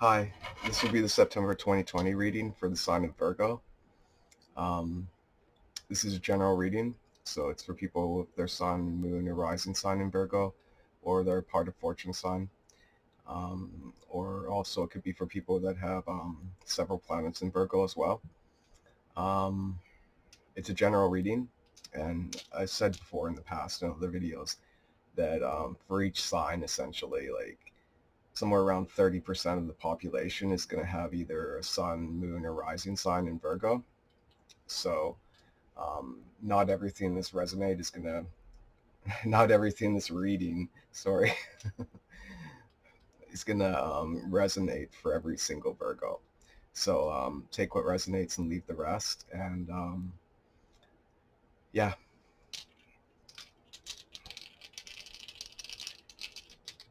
Hi, this will be the September 2020 reading for the sign of Virgo. Um, this is a general reading, so it's for people with their sun, moon, or rising sign in Virgo, or their part of fortune sign. Or also it could be for people that have several planets in Virgo as well. Um, it's a general reading, and I said before in the past in other videos that for each sign, essentially, like somewhere around 30% of the population is going to have either a sun, moon, or rising sign in Virgo. So not everything this resonate is going to, not everything this reading, sorry, is going to resonate for every single Virgo. So take what resonates and leave the rest. And yeah.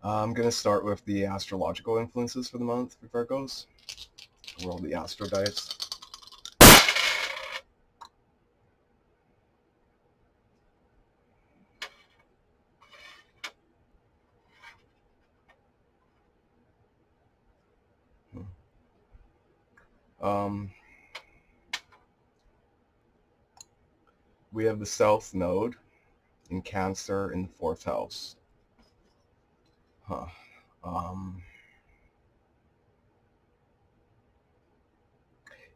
I'm going to start with the astrological influences for the month for Virgos. Roll the astro dice. Um, we have the South Node in Cancer in the 4th house. Huh.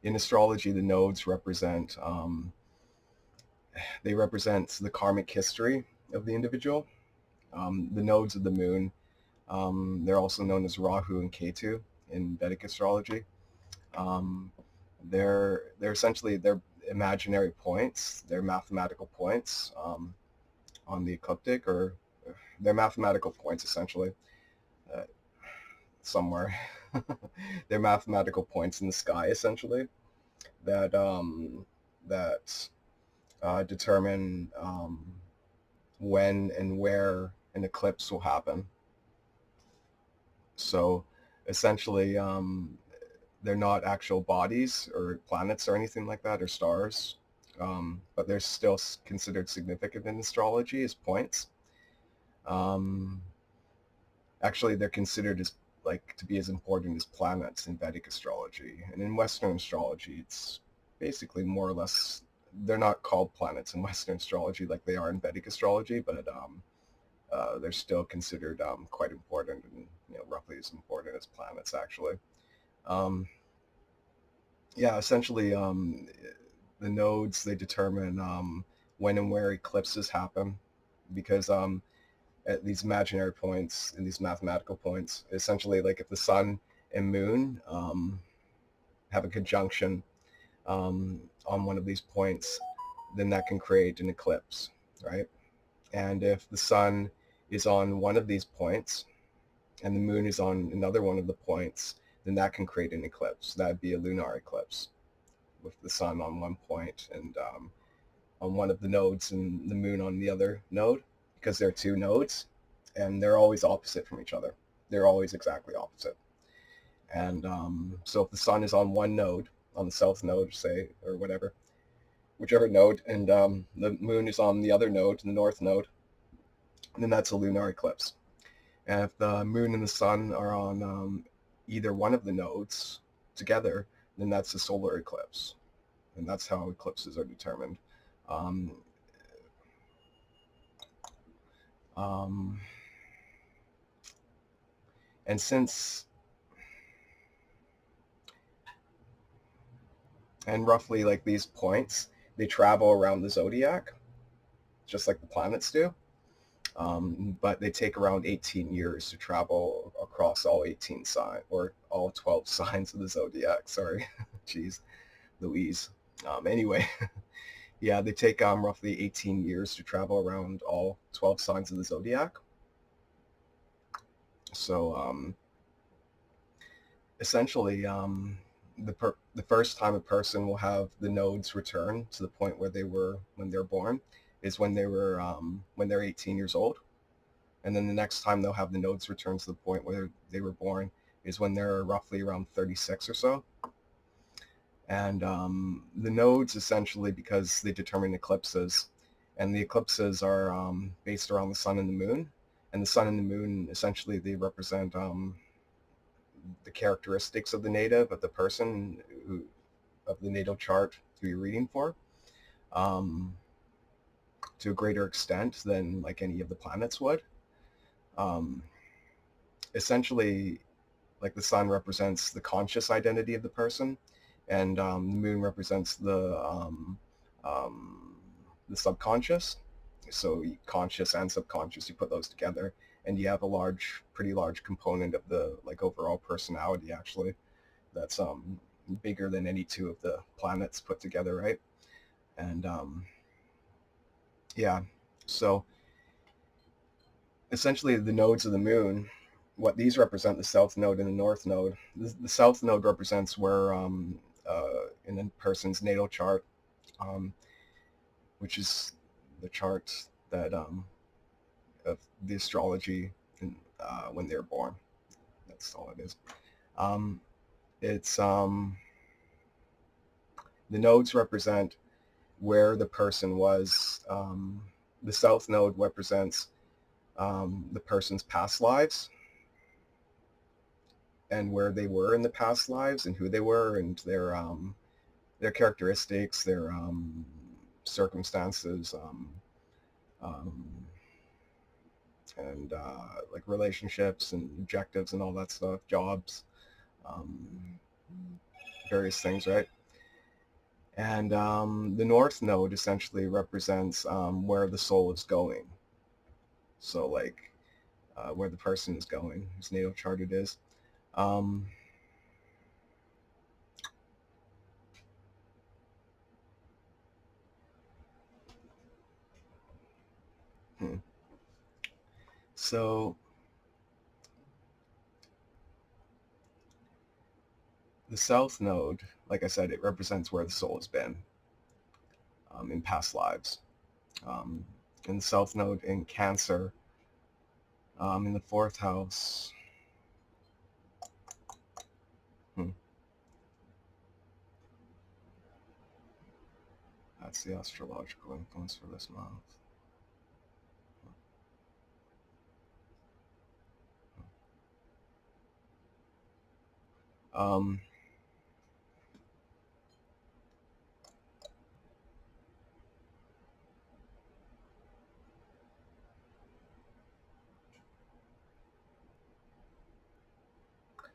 In astrology, the nodes represent they represent the karmic history of the individual. The nodes of the moon, they're also known as Rahu and Ketu in Vedic astrology. They're essentially they're imaginary points. They're mathematical points on the ecliptic, or they're mathematical points essentially uh, somewhere. They're mathematical points in the sky essentially that determine when and where an eclipse will happen. So essentially, they're not actual bodies or planets or anything like that, or stars, but they're still considered significant in astrology as points. Actually, they're considered as like to be as important as planets in Vedic astrology, and in Western astrology, it's basically more or less they're not called planets in Western astrology like they are in Vedic astrology, but they're still considered quite important, and roughly as important as planets actually. Um, yeah, essentially, the nodes they determine when and where eclipses happen, because at these imaginary points and these mathematical points, essentially, like if the sun and moon have a conjunction on one of these points, then that can create an eclipse, right? And if the sun is on one of these points and the moon is on another one of the points, then that can create an eclipse. That'd be a lunar eclipse with the sun on one point and on one of the nodes and the moon on the other node, because they're two nodes and they're always opposite from each other. They're always exactly opposite. And so if the sun is on one node, on the south node, say, or whatever, whichever node, and the moon is on the other node, the north node, then that's a lunar eclipse. And if the moon and the sun are on either one of the nodes together, then that's a solar eclipse. And that's how eclipses are determined. Um, um, and since, and roughly like these points, they travel around the zodiac, just like the planets do. But they take around 18 years to travel across all 18 signs, or all 12 signs of the zodiac. Sorry, jeez, Louise. Anyway, yeah, they take roughly 18 years to travel around all 12 signs of the zodiac. So essentially, the first time a person will have the nodes return to the point where they were when they're born is when they're 18 years old. And then the next time they'll have the nodes return to the point where they were born is when they're roughly around 36 or so. And the nodes essentially, because they determine eclipses, and the eclipses are based around the sun and the moon. And the sun and the moon, essentially, they represent the characteristics of the native, of the person of the natal chart who you're reading for, to a greater extent than like any of the planets would. Essentially, like the sun represents the conscious identity of the person, and the moon represents the subconscious. So conscious and subconscious, you put those together, and you have a pretty large component of the like overall personality actually. That's bigger than any two of the planets put together, right? And yeah, so essentially the nodes of the moon, what these represent, the south node and the north node. The south node represents where in a person's natal chart, which is the chart that of the astrology when they're born. That's all it is. It's the nodes represent where the person was. The south node represents the person's past lives and where they were in the past lives and who they were and their characteristics, their circumstances, and like relationships and objectives and all that stuff, jobs, various things, right? And the north node essentially represents where the soul is going. So like where the person is going, whose natal chart it is. So the south node, like I said, it represents where the soul has been in past lives. In the south node in Cancer, in the fourth house. That's the astrological influence for this month.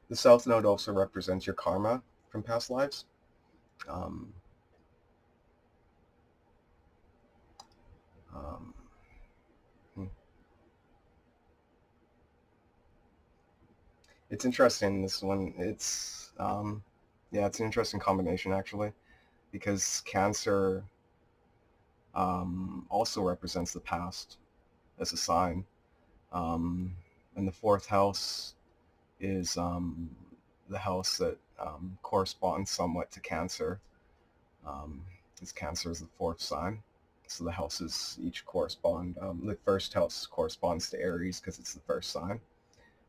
The south node also represents your karma from past lives. It's interesting, this one. It's yeah, it's an interesting combination actually, because Cancer also represents the past as a sign, and the fourth house is the house that corresponds somewhat to Cancer, because Cancer is the fourth sign. So the houses each correspond. The first house corresponds to Aries because it's the first sign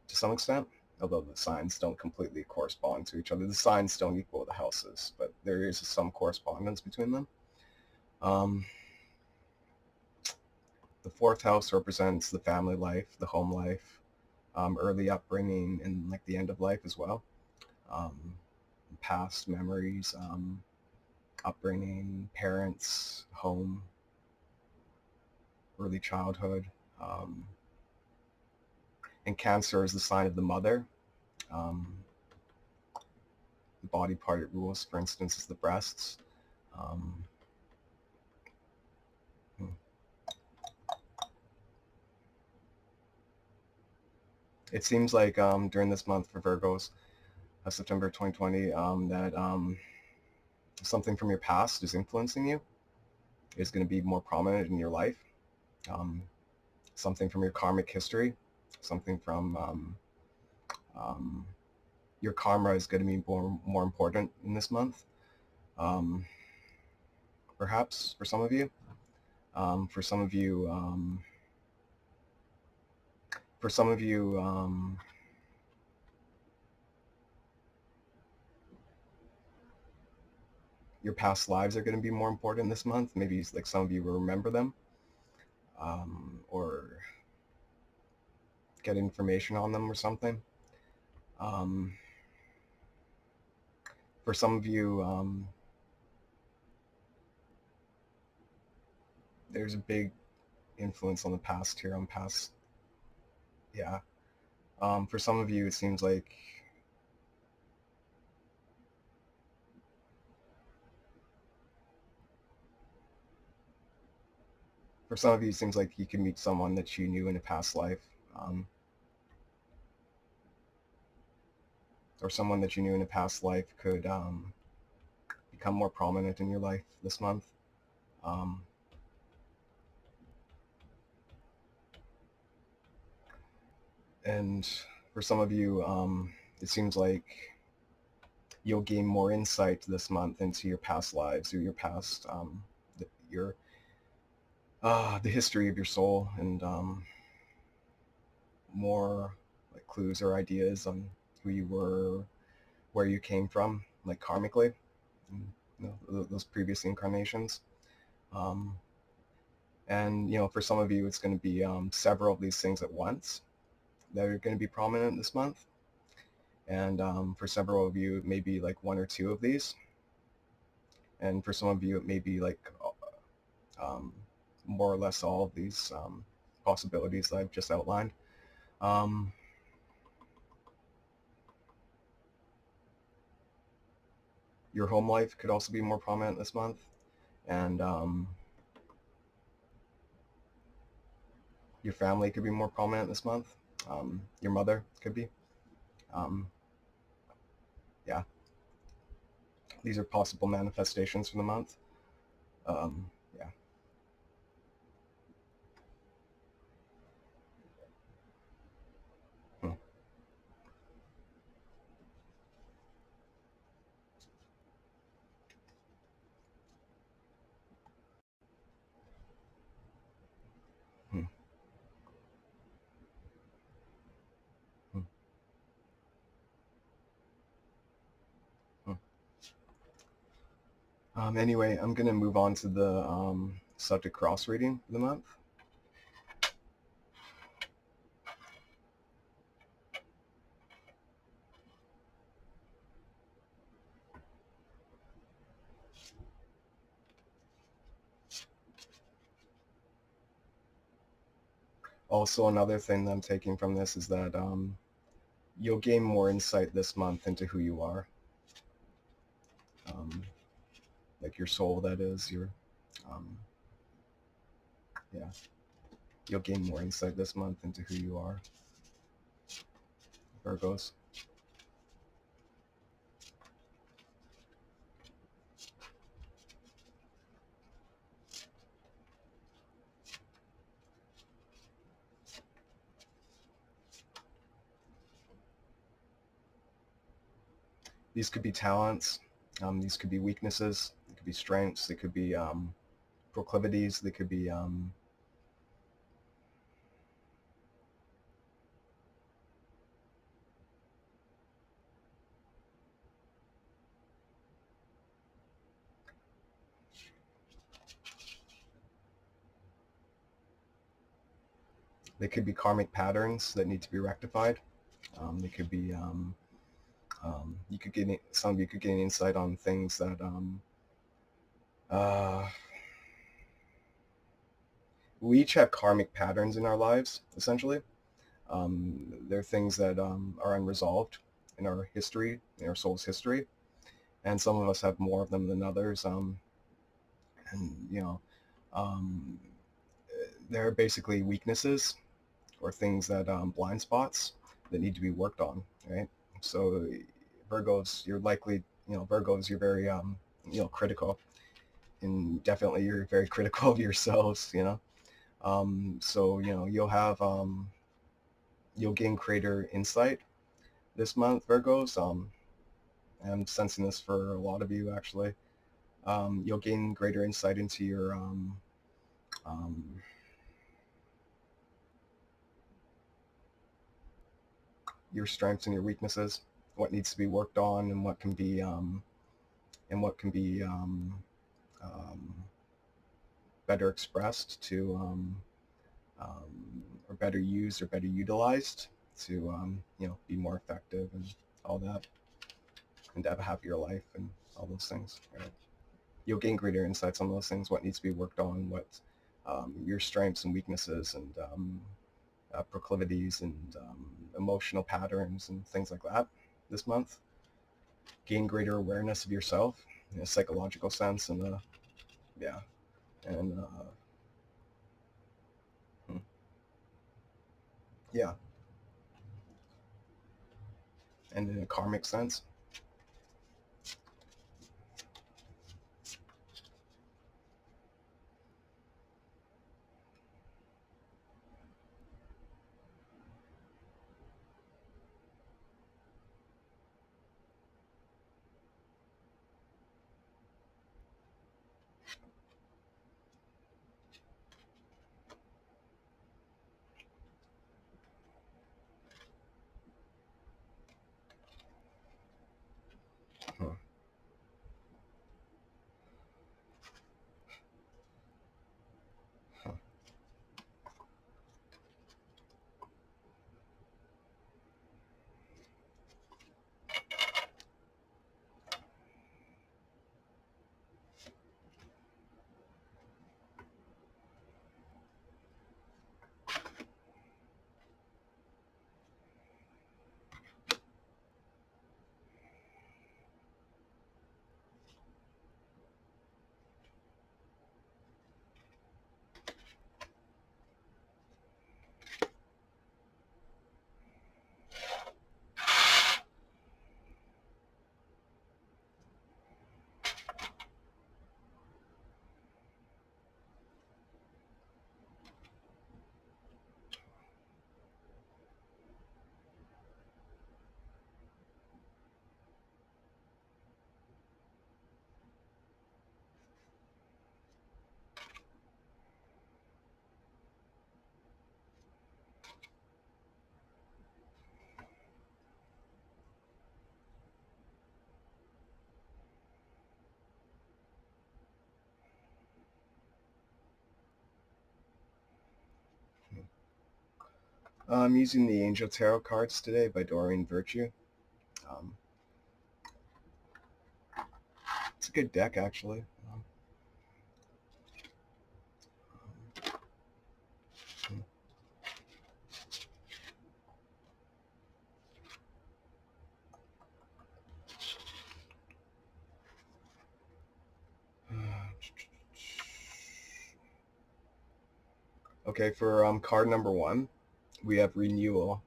to some extent, although the signs don't completely correspond to each other. The signs don't equal the houses, but there is some correspondence between them. The fourth house represents the family life, the home life, early upbringing, and like the end of life as well. Past memories, upbringing, parents, home, early childhood. And Cancer is the sign of the mother. The body part it rules, for instance, is the breasts. It seems like during this month for Virgos, September 2020, that something from your past is influencing you, is going to be more prominent in your life. Something from your karmic history, something from your karma is going to be more important in this month. Perhaps for some of you. For some of you, your past lives are going to be more important this month. Maybe like some of you will remember them, or get information on them or something. For some of you, there's a big influence on the past here, on past, yeah. For some of you, it seems like you can meet someone that you knew in a past life, or someone that you knew in a past life could become more prominent in your life this month. And for some of you, it seems like you'll gain more insight this month into your past lives, or your past, your the history of your soul, and more like clues or ideas on who you were, where you came from, like karmically, those previous incarnations. And for some of you, it's going to be several of these things at once that are going to be prominent this month. And for several of you, it may be like one or two of these. And for some of you, it may be like more or less all of these possibilities that I've just outlined. Your home life could also be more prominent this month. And your family could be more prominent this month. Your mother could be. Yeah. These are possible manifestations for the month. Yeah. Hmm. Hmm. Hmm. Anyway, I'm going to move on to the Celtic cross reading for the month. Also, another thing that I'm taking from this is that you'll gain more insight this month into who you are. Like your soul, that is, yeah. You'll gain more insight this month into who you are, Virgos. These could be talents. These could be weaknesses. They could be strengths. They could be proclivities. They could be karmic patterns that need to be rectified. They could be you could get some of you could gain insight on things that we each have karmic patterns in our lives, essentially. They're things that are unresolved in our history, in our soul's history, and some of us have more of them than others. And they're basically weaknesses or things that blind spots that need to be worked on, right? So Virgos, you're likely, Virgos, you're very critical, and definitely you're very critical of yourselves, so you'll gain greater insight this month, Virgos. I'm sensing this for a lot of you, actually. You'll gain greater insight into your strengths and your weaknesses, what needs to be worked on, and what can be better expressed to or better used or better utilized to be more effective and all that. and to have a happier life and all those things. Right? You'll gain greater insights on those things, what needs to be worked on, what your strengths and weaknesses and proclivities and emotional patterns and things like that this month. Gain greater awareness of yourself in a psychological sense and yeah, and yeah, and in a karmic sense. Huh. Huh. I'm using the Angel Tarot cards today by Doreen Virtue. Um, it's a good deck, actually. Okay, for card number one, we have Renewal.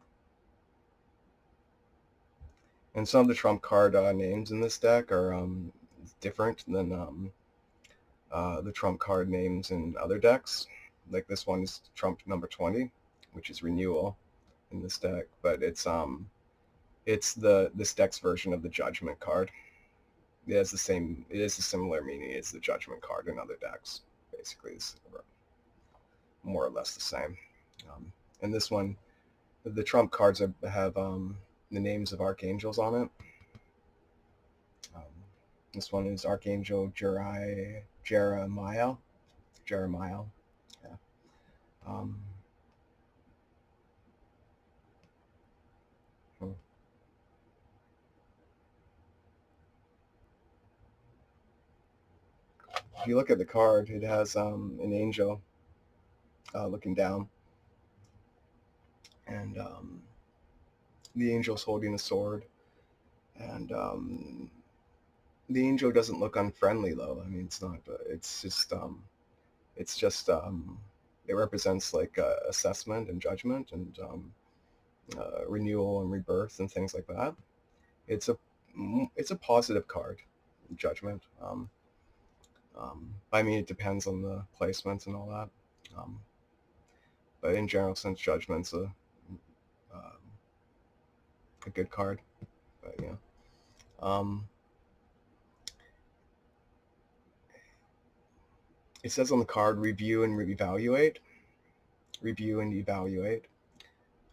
And some of the trump card names in this deck are different than the trump card names in other decks. Like this one is trump number 20, which is Renewal in this deck, but it's this deck's version of the Judgment card. It has a similar meaning as the Judgment card in other decks. Basically, it's more or less the same. And this one, the trump cards have the names of archangels on it. This one is Archangel Jeremiah. Jeremiah. Yeah. Um, hmm. If you look at the card, it has an angel looking down, and the angel's holding a sword, and the angel doesn't look unfriendly though. I mean, it's not. It's just. It represents like assessment and judgment and renewal and rebirth and things like that. It's a it's a positive card, judgment. I mean, it depends on the placements and all that. But in general, since judgment's a good card. But yeah. It says on the card, review and reevaluate. Review and evaluate.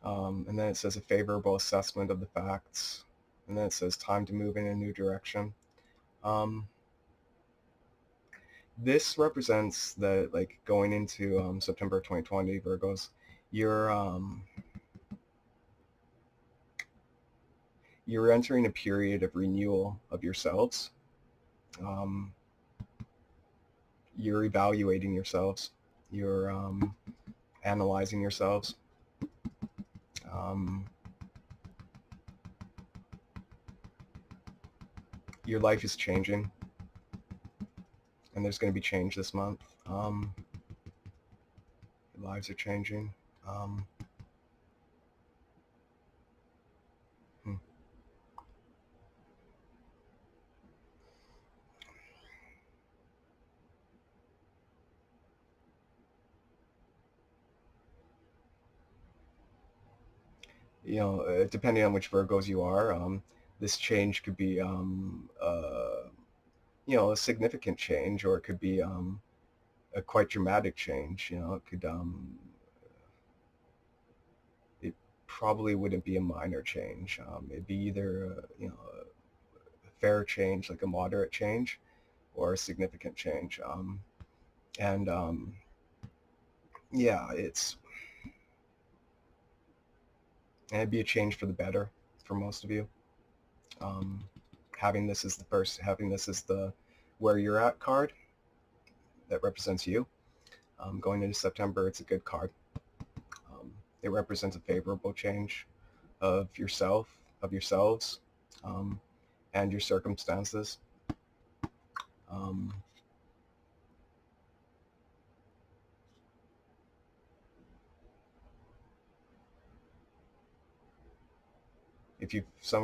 And then it says a favorable assessment of the facts. And then it says time to move in a new direction. This represents that, like, going into September 2020, Virgos, you're you're entering a period of renewal of yourselves. You're evaluating yourselves. You're analyzing yourselves. Your life is changing, and there's going to be change this month. Your lives are changing. You know, depending on which Virgos you are, this change could be, you know, a significant change, or it could be a quite dramatic change. You know, it could, it probably wouldn't be a minor change. It'd be either, you know, a fair change, like a moderate change, or a significant change. And yeah, it'd be a change for the better for most of you. Having this as the where you're at card that represents you. Going into September, it's a good card. It represents a favorable change of yourself, of yourselves, and your circumstances.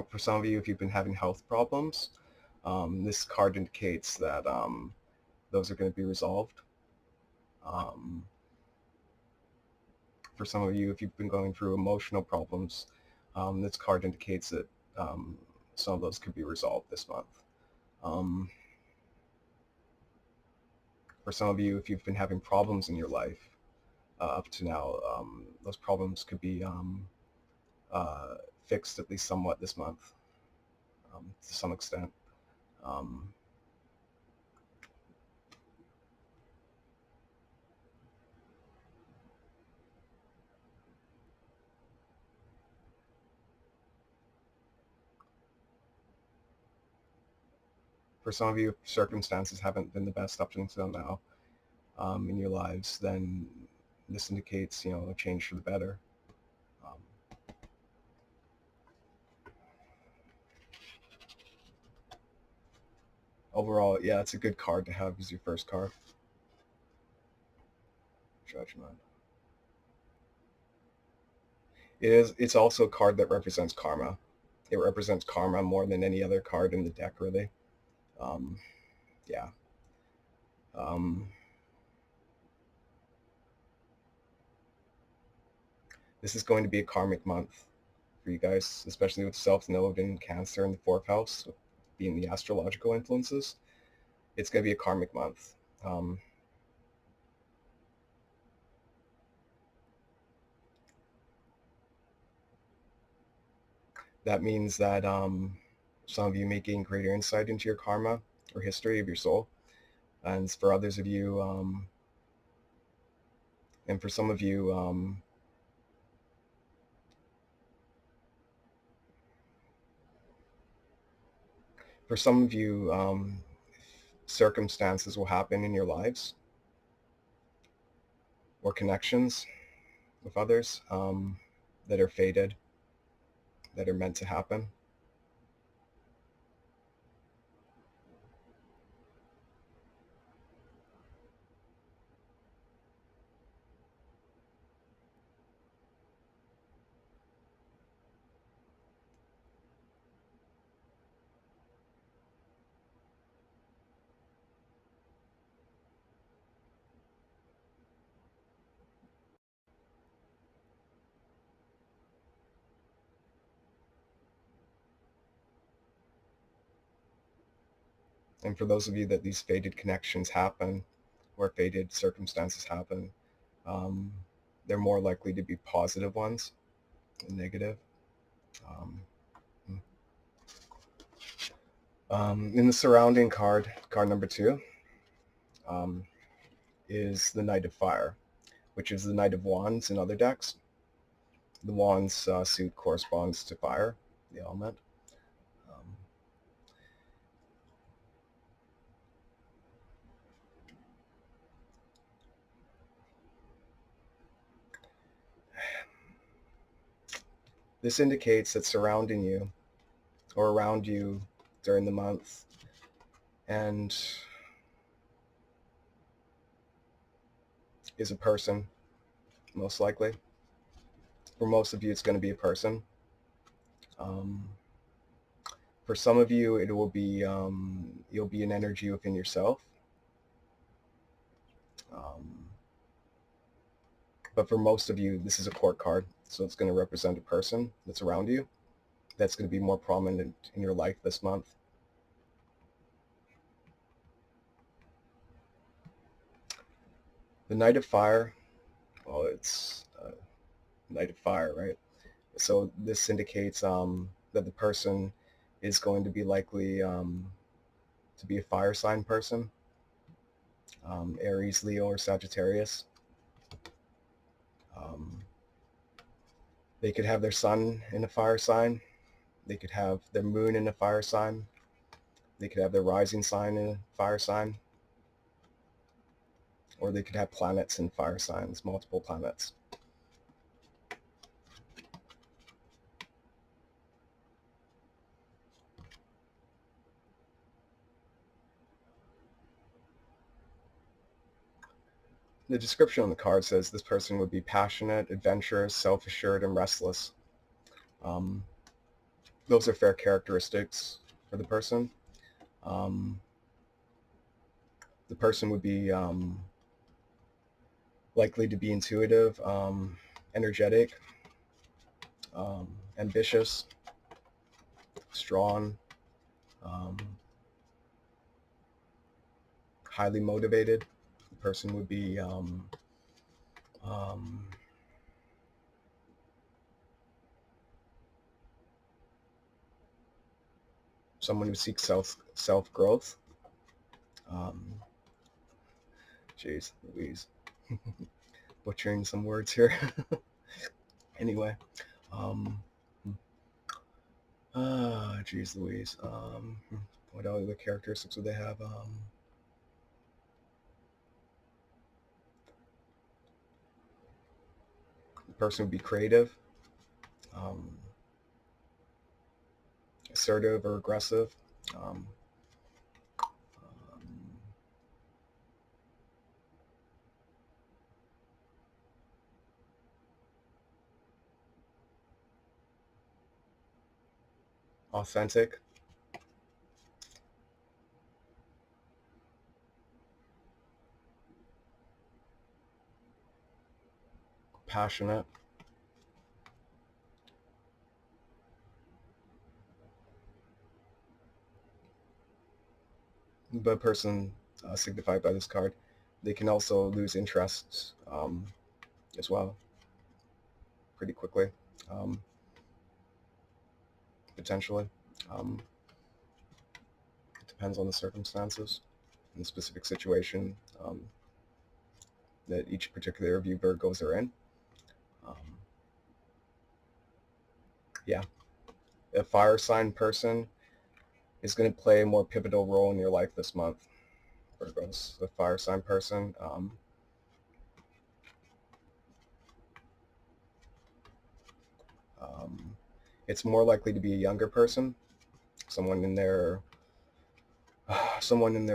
For some of you, if you've been having health problems, this card indicates that those are going to be resolved. For some of you, if you've been going through emotional problems, this card indicates that some of those could be resolved this month. For some of you, if you've been having problems in your life up to now, those problems could be fixed at least somewhat this month, to some extent. For some of you, if circumstances haven't been the best up until now in your lives, then this indicates, you know, a change for the better. Overall, yeah, it's a good card to have as your first card. Judgment. It's also a card that represents karma. It represents karma more than any other card in the deck, really. Yeah. This is going to be a karmic month for you guys, especially with South Node in Cancer in the 4th house, being the astrological influences. It's going to be a karmic month. That means that some of you may gain greater insight into your karma or history of your soul. And for others of you, and for some of you, circumstances will happen in your lives or connections with others that are fated, that are meant to happen. And for those of you that these fated connections happen, or fated circumstances happen, they're more likely to be positive ones than negative. In the surrounding card number 2, is the Knight of Fire, which is the Knight of Wands in other decks. The Wands suit corresponds to fire, the element. This indicates that surrounding you or around you during the month and is a person, most likely. For most of you, it's going to be a person. For some of you, it will be you'll be an energy within yourself. But for most of you, this is a court card, so it's going to represent a person that's around you that's going to be more prominent in your life this month. The Knight of Fire, well, it's Knight of Fire, right? So this indicates that the person is going to be likely to be a fire sign person, Aries, Leo, or Sagittarius. They could have their sun in a fire sign. They could have their moon in a fire sign. They could have their rising sign in a fire sign. Or they could have planets in fire signs, multiple planets. The description on the card says this person would be passionate, adventurous, self-assured, and restless. Those are fair characteristics for the person. The person would be likely to be intuitive, energetic, ambitious, strong, highly motivated. The person would be someone who seeks self-growth. Jeez Louise. Butchering some words here. Anyway. Jeez Louise. What other characteristics would they have? The person would be creative, assertive or aggressive, authentic, passionate, but a person signified by this card, they can also lose interest as well pretty quickly, potentially. It depends on the circumstances and the specific situation that each particular of you Virgos are in. Yeah, a fire sign person is going to play a more pivotal role in your life this month. Virgos, the fire sign person. It's more likely to be a younger person, someone in their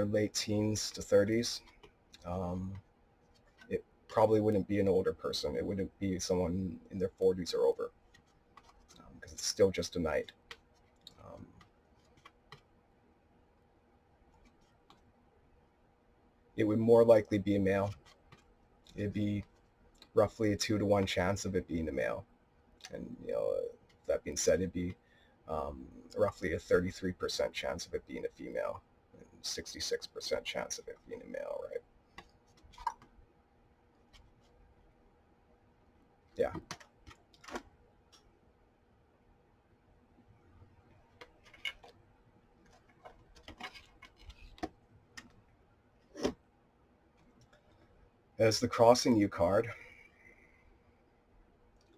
late teens to 30s. It probably wouldn't be an older person. It wouldn't be someone in their 40s or over, because it's still just a night. It would more likely be a male. It'd be roughly a 2-to-1 chance of it being a male. And, that being said, it'd be roughly a 33% chance of it being a female and 66% chance of it being a male, right? Yeah. As the crossing you card,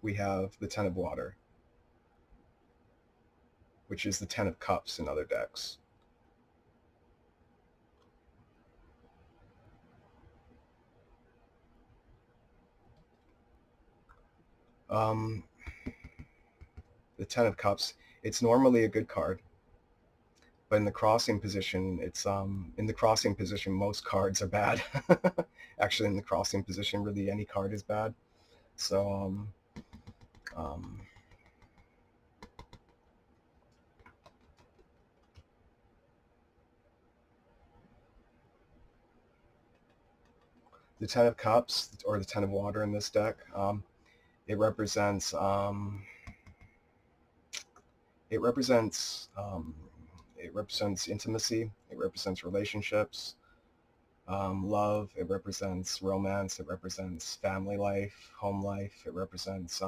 we have the Ten of Water, which is the Ten of Cups in other decks. The Ten of Cups, it's normally a good card, but in the crossing position, it's in the crossing position, most cards are bad. Actually, in the crossing position, really any card is bad. So um, the Ten of Cups, or the Ten of Water in this deck, it represents it represents um, it represents intimacy. It represents relationships, love. It represents romance. It represents family life, home life. It represents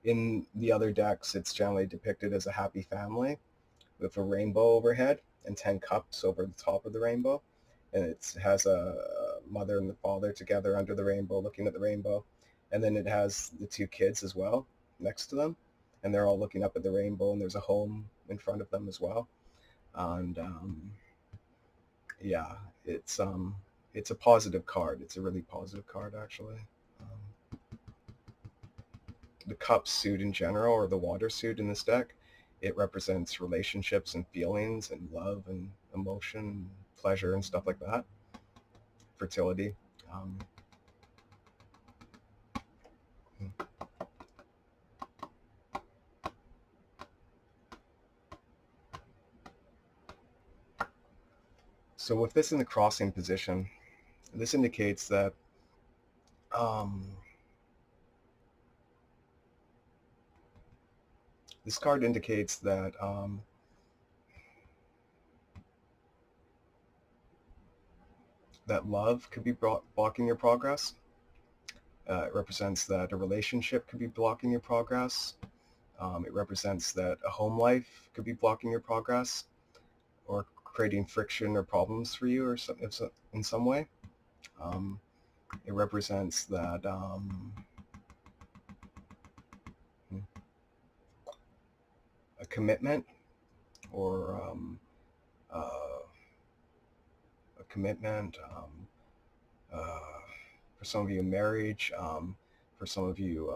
in the other decks, it's generally depicted as a happy family with a rainbow overhead and 10 cups over the top of the rainbow. And it has a mother and the father together under the rainbow looking at the rainbow. And then it has the two kids as well next to them. And they're all looking up at the rainbow, and there's a home in front of them as well. And yeah, it's a positive card. It's a really positive card, actually. The cup suit in general, or the water suit in this deck, it represents relationships and feelings and love and emotion, pleasure and stuff like that. Fertility. So with this in the crossing position, this indicates that this card indicates that that love could be blocking your progress. It represents that a relationship could be blocking your progress. It represents that a home life could be blocking your progress, or creating friction or problems for you, or in some way. It represents that a commitment, or a commitment. For some of you, marriage. For some of you,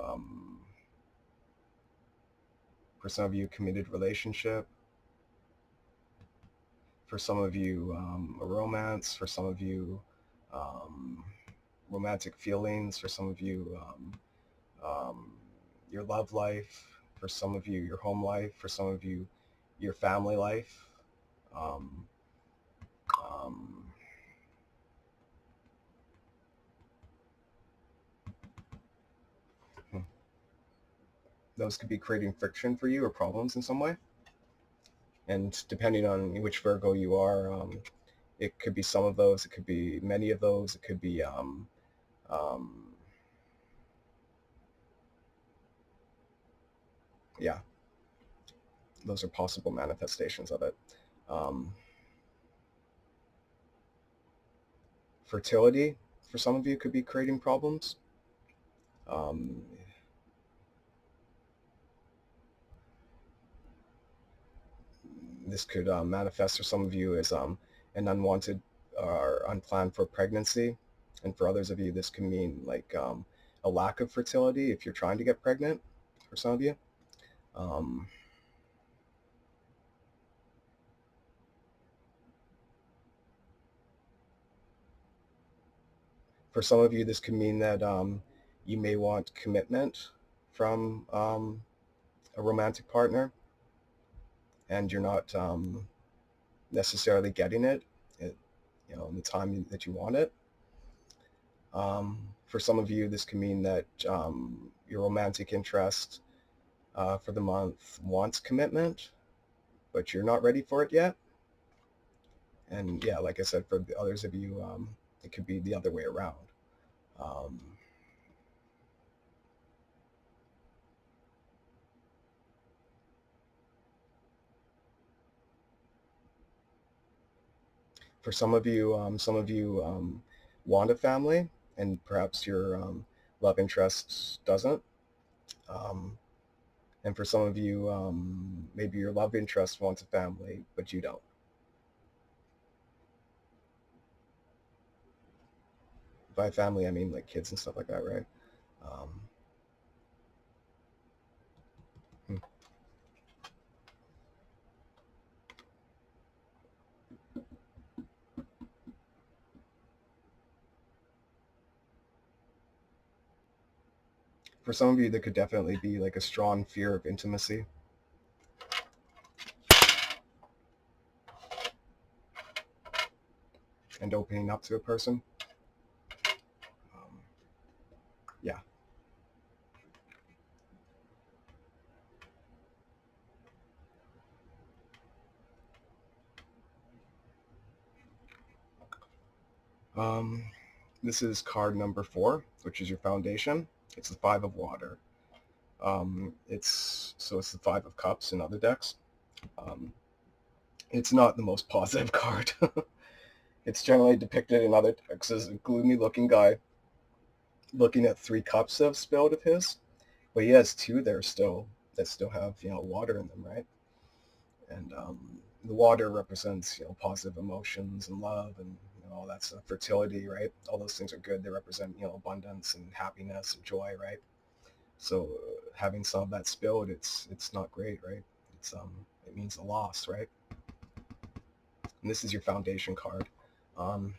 committed relationship. For some of you, a romance. For some of you, romantic feelings. For some of you, your love life. For some of you, your home life. For some of you, your family life. Um, um, those could be creating friction for you or problems in some way. And depending on which Virgo you are, it could be some of those, it could be many of those, it could be yeah, those are possible manifestations of it. Fertility, for some of you, could be creating problems. This could manifest for some of you as an unwanted or unplanned for pregnancy. And for others of you, this can mean like a lack of fertility if you're trying to get pregnant, for some of you. For some of you, this could mean that you may want commitment from a romantic partner, and you're not necessarily getting it, in the time that you want it. For some of you, this can mean that your romantic interest for the month wants commitment, but you're not ready for it yet. And yeah, like I said, for the others of you, it could be the other way around. For some of you, want a family, and perhaps your love interest doesn't. And for some of you, maybe your love interest wants a family, but you don't. By family, I mean like kids and stuff like that, right? Um, For some of you, there could definitely be like a strong fear of intimacy. And opening up to a person. Yeah. This is card number 4, which is your foundation. It's the 5 of water. It's the 5 of cups in other decks. It's not the most positive card. It's generally depicted in other decks as a gloomy-looking guy looking at 3 cups of spilled of his, but he has 2 there still that still have water in them, right? And the water represents positive emotions and love and all that stuff, fertility, right? All those things are good. They represent abundance and happiness and joy, right? So having some of that spilled, it's not great, right? It means a loss, right? And this is your foundation card. On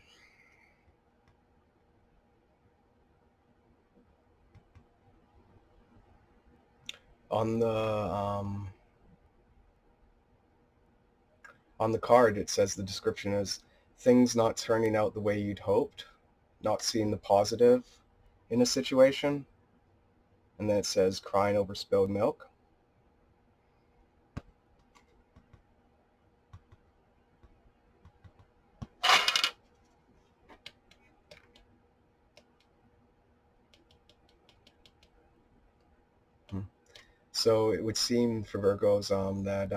the card, it says the description is things not turning out the way you'd hoped, not seeing the positive in a situation, and then it says crying over spilled milk. So it would seem for Virgos that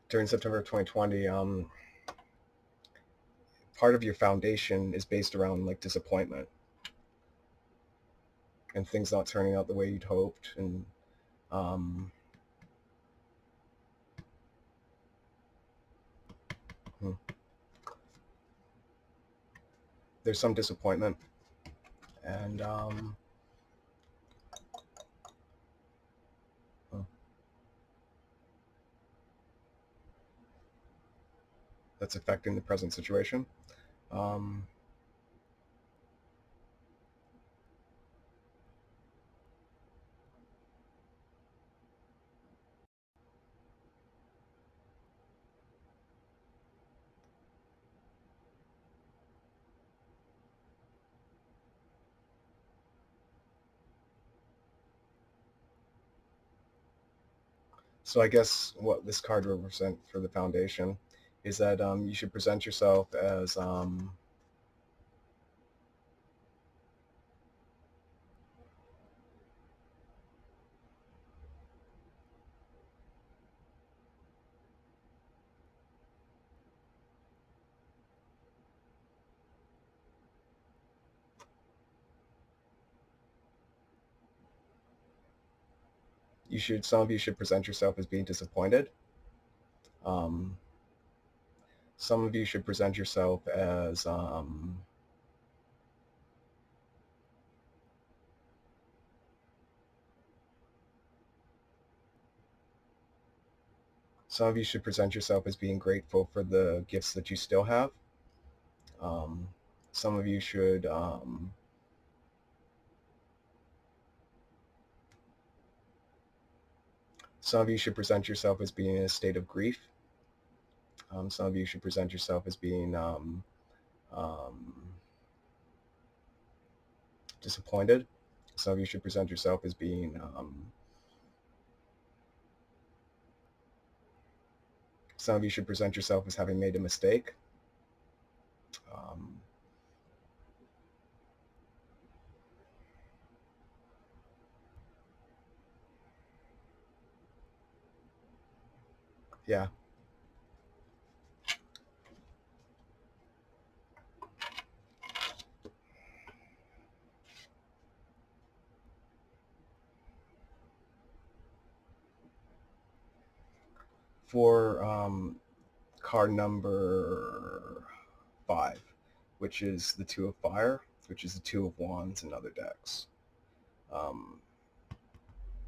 during September of 2020, part of your foundation is based around like disappointment and things not turning out the way you'd hoped, and there's some disappointment, and that's affecting the present situation. So I guess what this card will represent for the foundation is that you should present yourself as some of you should present yourself as being disappointed. Some of you should present yourself as some of you should present yourself as being grateful for the gifts that you still have. Some of you should present yourself as being in a state of grief. Some of you should present yourself as being disappointed. Some of you should present yourself as being some of you should present yourself as having made a mistake. Yeah. For card number 5, which is the 2 of fire, which is the 2 of wands in other decks.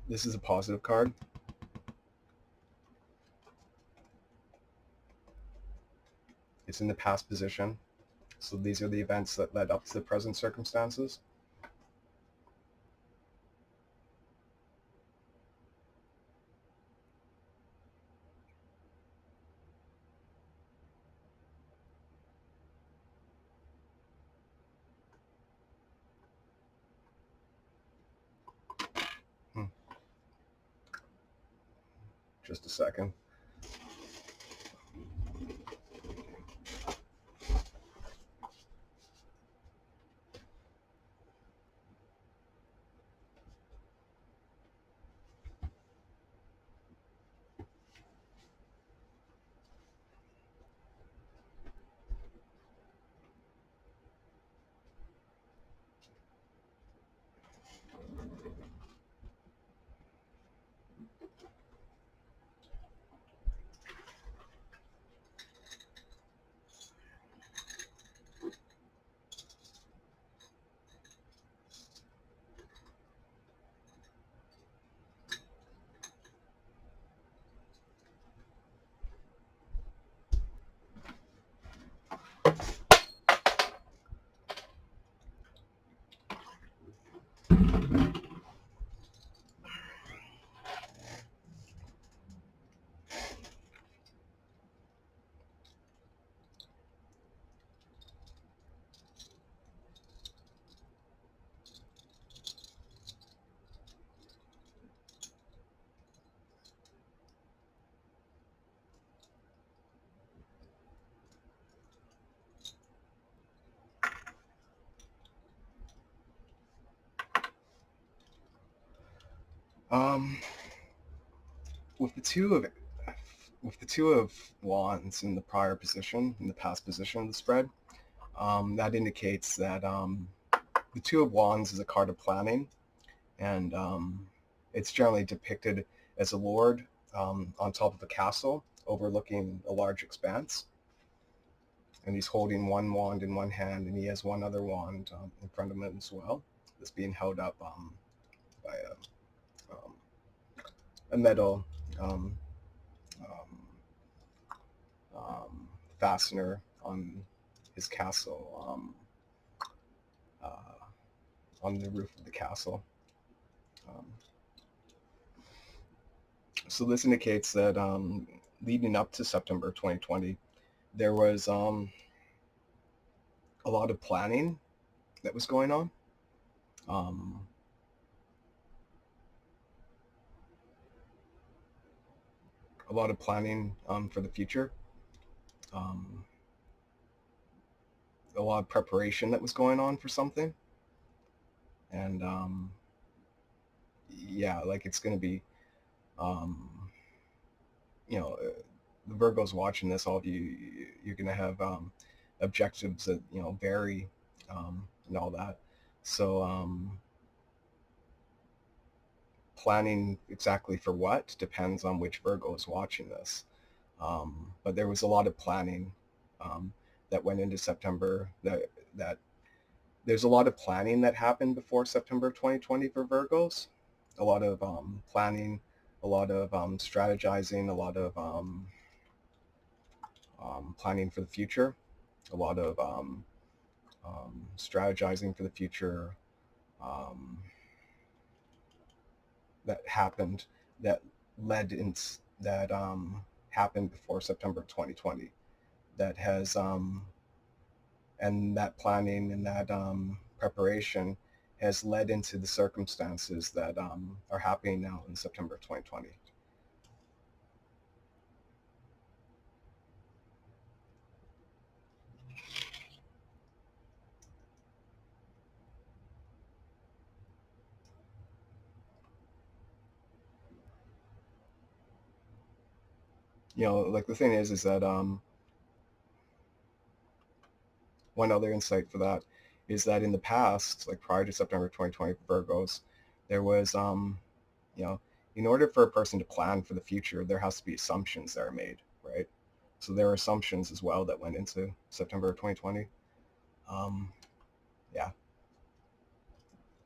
This is a positive card. It's in the past position. So these are the events that led up to the present circumstances. Hmm. Just a second. Um, with the two of wands in the prior position, in the past position of the spread, that indicates that the two of wands is a card of planning, and it's generally depicted as a lord on top of a castle overlooking a large expanse, and he's holding one wand in one hand, and he has one other wand in front of him as well. That's being held up by a metal um, um, fastener on his castle, uh, on the roof of the castle. Um, so this indicates that leading up to September 2020, there was a lot of planning that was going on. Um, a lot of planning for the future. Um, a lot of preparation that was going on for something. And yeah, like it's going to be, um, you know, the Virgos watching this, all of you, you're going to have objectives that, vary and all that. So planning exactly for what depends on which Virgo is watching this. But there was a lot of planning that went into September. That there's a lot of planning that happened before September 2020 for Virgos. A lot of planning, a lot of strategizing, a lot of planning for the future, a lot of strategizing for the future um, that happened, that led in that happened before September 2020. That has and that planning and that preparation has led into the circumstances that are happening now in September 2020. Like the thing is that one other insight for that is that in the past, like prior to September 2020 for Virgos, there was, you know, in order for a person to plan for the future, there has to be assumptions that are made, right? So there are assumptions as well that went into September 2020. Yeah,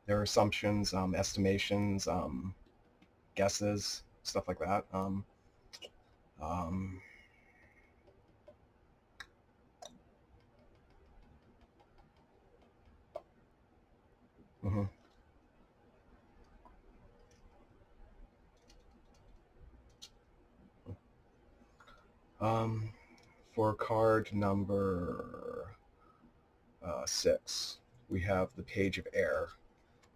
there are assumptions, estimations, guesses, stuff like that. Um, For card number 6, we have the Page of Air,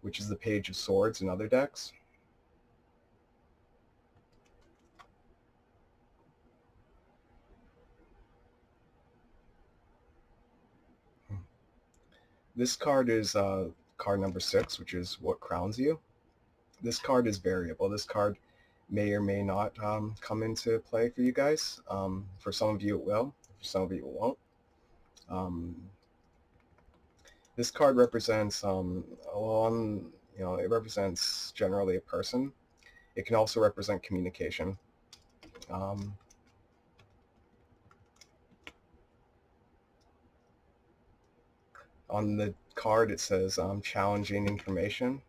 which is the Page of Swords in other decks. This card is card number 6, which is what crowns you. This card is variable. This card may or may not come into play for you guys. For some of you it will. For some of you it won't. This card represents it represents generally a person. It can also represent communication. On the card it says challenging information,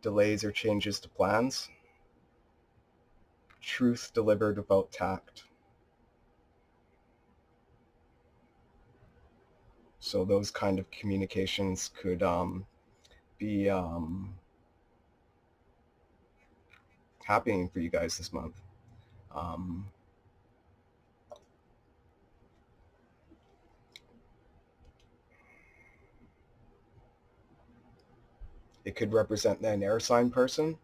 delays or changes to plans, truth delivered without tact. So those kind of communications could be happening for you guys this month. It could represent an air sign person.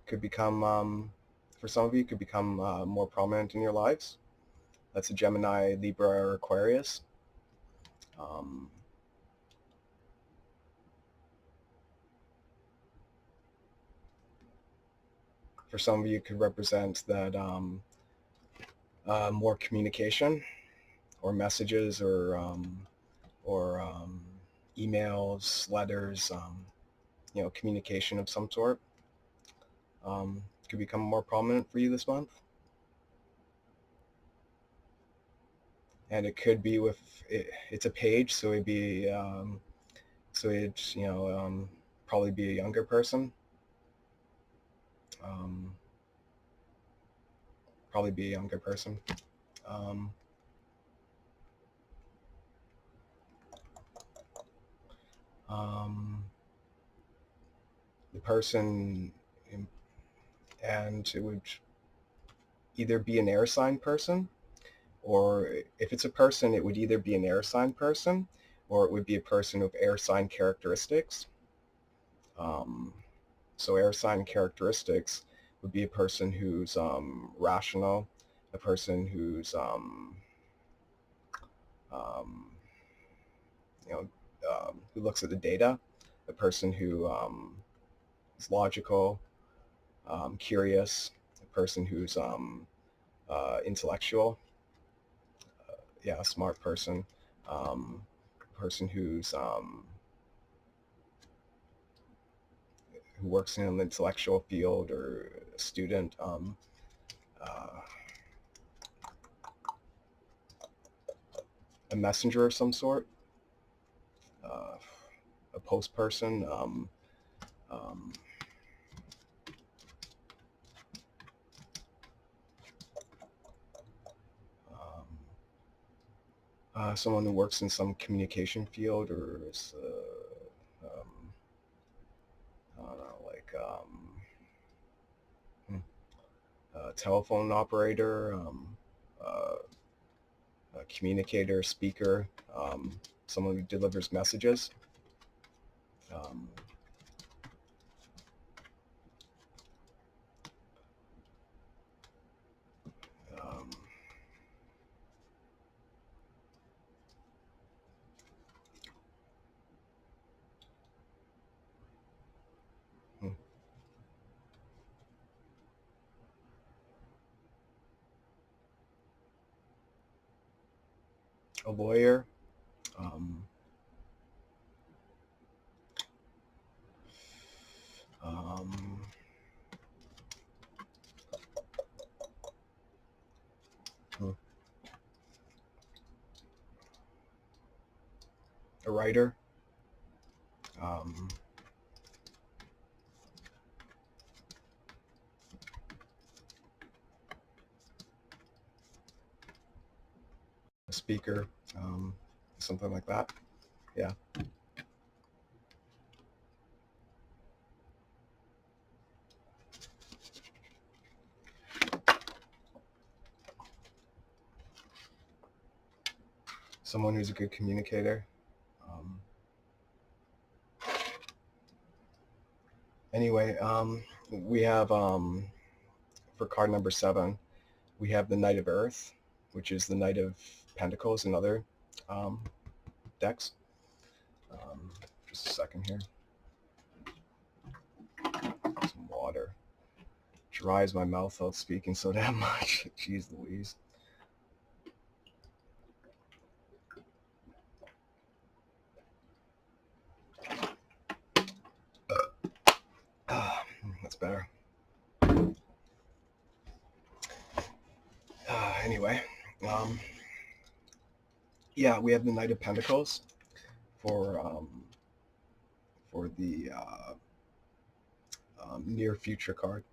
Could become, for some of you, could become more prominent in your lives. That's a Gemini, Libra, or Aquarius. For some of you, it could represent that more communication, or messages, or emails, letters, communication of some sort. Could become more prominent for you this month. And it could be with it's a page, so it'd be probably be a younger person. Probably be a younger person. The person, and it would either be an air sign person, or if it's a person, it would either be an air sign person, or it would be a person with air sign characteristics. So air sign characteristics would be a person who's rational, a person who's who looks at the data, a person who is logical, curious, a person who's intellectual, a smart person, a person who's who works in an intellectual field, or a student. A messenger of some sort, a post person, someone who works in some communication field, or is, I don't know, like a telephone operator, a communicator, speaker, someone who delivers messages. A lawyer, a writer, a speaker, something like that. Yeah. someone who's a good communicator. Anyway, we have, for card number 7, we have the Knight of Earth, which is the Knight of Pentacles and other decks. Just a second here. Some water. Dries my mouth out speaking so damn much. Jeez Louise. That's better. Anyway, yeah, we have the Knight of Pentacles for the near future card,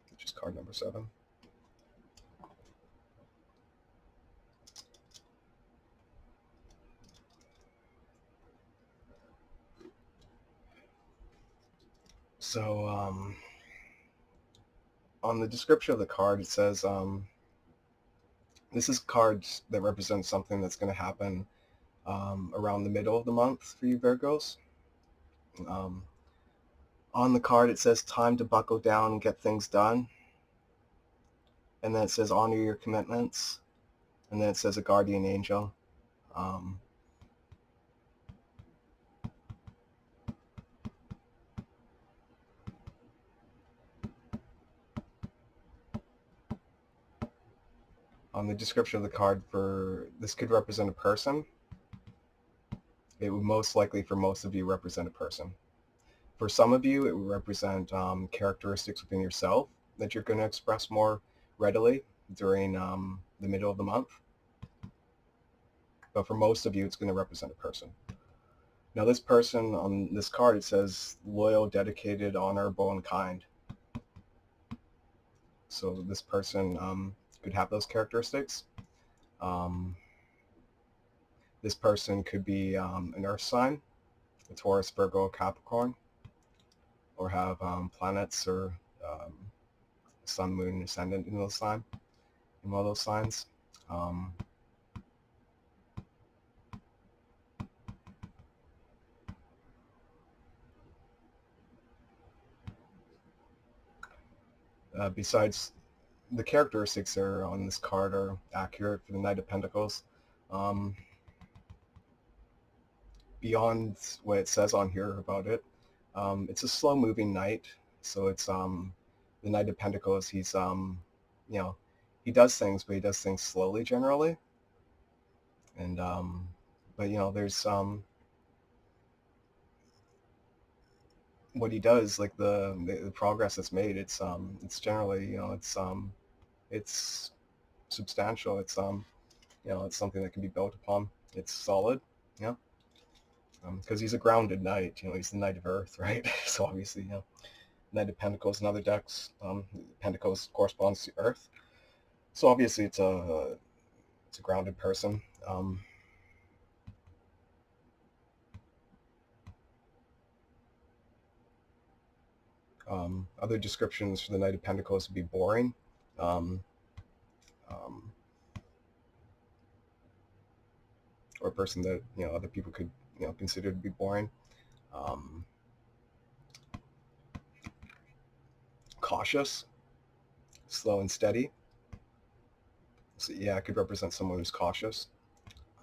which is card number 7. So on the description of the card, it says this is cards that represent something that's going to happen around the middle of the month for you Virgos. On the card, it says time to buckle down and get things done. And then it says honor your commitments. And then it says a guardian angel. On the description of the card, for this could represent a person. It would most likely, for most of you, represent a person. For some of you, it would represent characteristics within yourself that you're going to express more readily during the middle of the month. But for most of you, it's going to represent a person. Now, this person on this card, it says loyal, dedicated, honorable, and kind. So this person could have those characteristics. This person could be an earth sign, a Taurus, Virgo, Capricorn, or have planets or sun, moon, ascendant in those sign, in one of those signs. Besides, the characteristics that are on this card are accurate for the Knight of Pentacles. Beyond what it says on here about it, it's a slow-moving knight. So it's the Knight of Pentacles. He's he does things, but he does things slowly generally. And but there's what he does, like the progress that's made. It's generally it's substantial. It's it's something that can be built upon. It's solid. Because he's a grounded knight. He's the Knight of Earth, right? So obviously, Knight of Pentacles and other decks, Pentacles corresponds to Earth. So obviously, it's a grounded person. Other descriptions for the Knight of Pentacles would be boring. Or a person that other people could consider to be boring. Cautious, slow and steady. So yeah, it could represent someone who's cautious.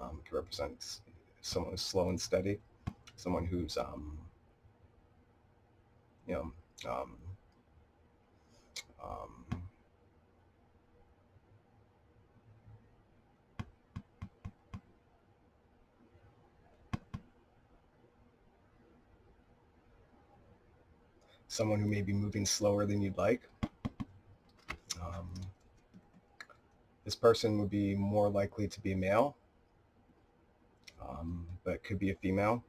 It could represent someone who's slow and steady, someone who's someone who may be moving slower than you'd like. This person would be more likely to be a male, but could be a female.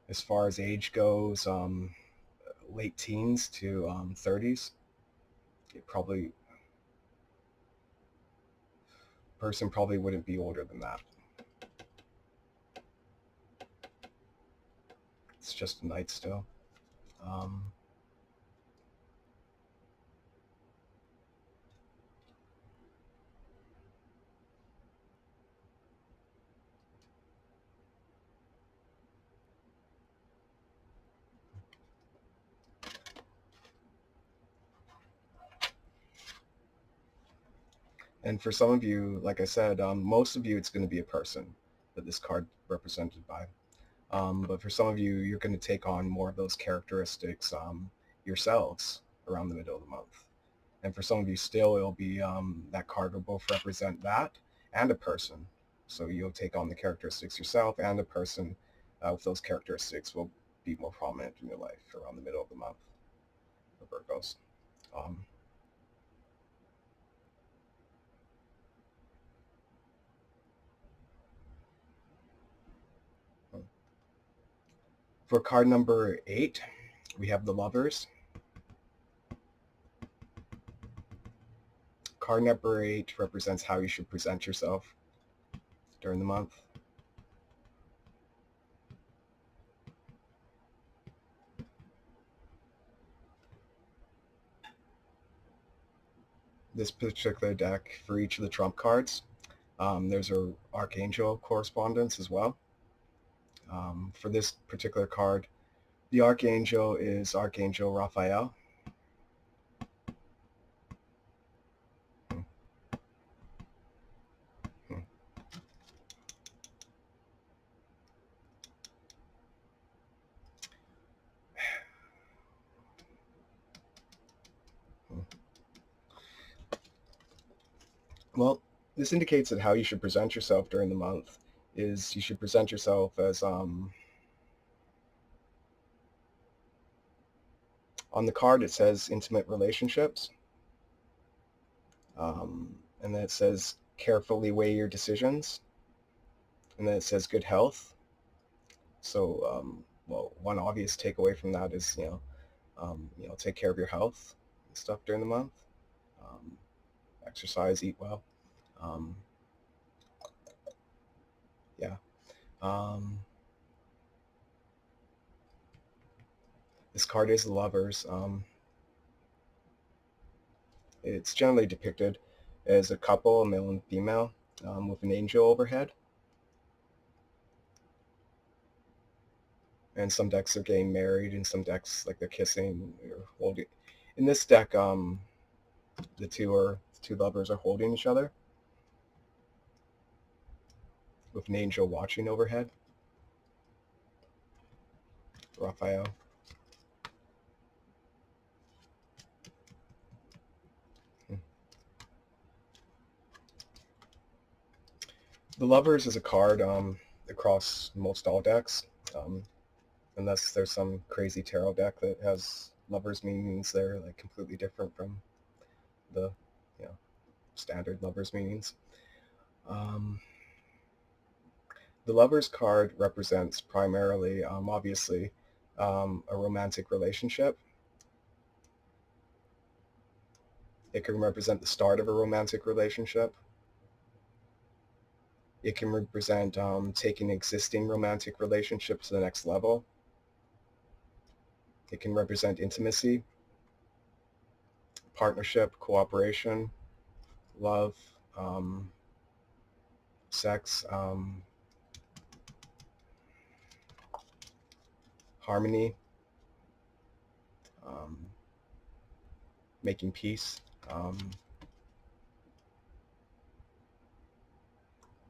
As far as age goes, late teens to 30s. Person probably wouldn't be older than that. It's just a knight still. And for some of you, like I said, most of you, it's going to be a person that this card represented by. But for some of you, you're going to take on more of those characteristics yourselves around the middle of the month. And for some of you still, it'll be that card will both represent that and a person. So you'll take on the characteristics yourself, and a person with those characteristics will be more prominent in your life around the middle of the month for Virgos. For card number 8, we have the Lovers. Card number 8 represents how you should present yourself during the month. This particular deck, for each of the trump cards, there's a archangel correspondence as well. For this particular card, the archangel is Archangel Raphael. Well, this indicates that how you should present yourself during the month is you should present yourself as on the card it says intimate relationships, and then it says carefully weigh your decisions, and then it says good health. So well, one obvious takeaway from that is take care of your health and stuff during the month. Exercise, eat well. Yeah. This card is the Lovers. It's generally depicted as a couple, a male and female, with an angel overhead. And some decks are getting married, and some decks, like, they're kissing or holding. In this deck, the two lovers are holding each other with an angel watching overhead. Raphael. The Lovers is a card across most all decks, unless there's some crazy tarot deck that has Lovers meanings there, like completely different from the standard Lovers meanings. The Lovers card represents primarily, obviously, a romantic relationship. It can represent the start of a romantic relationship. It can represent taking existing romantic relationships to the next level. It can represent intimacy, partnership, cooperation, love, sex, harmony, making peace,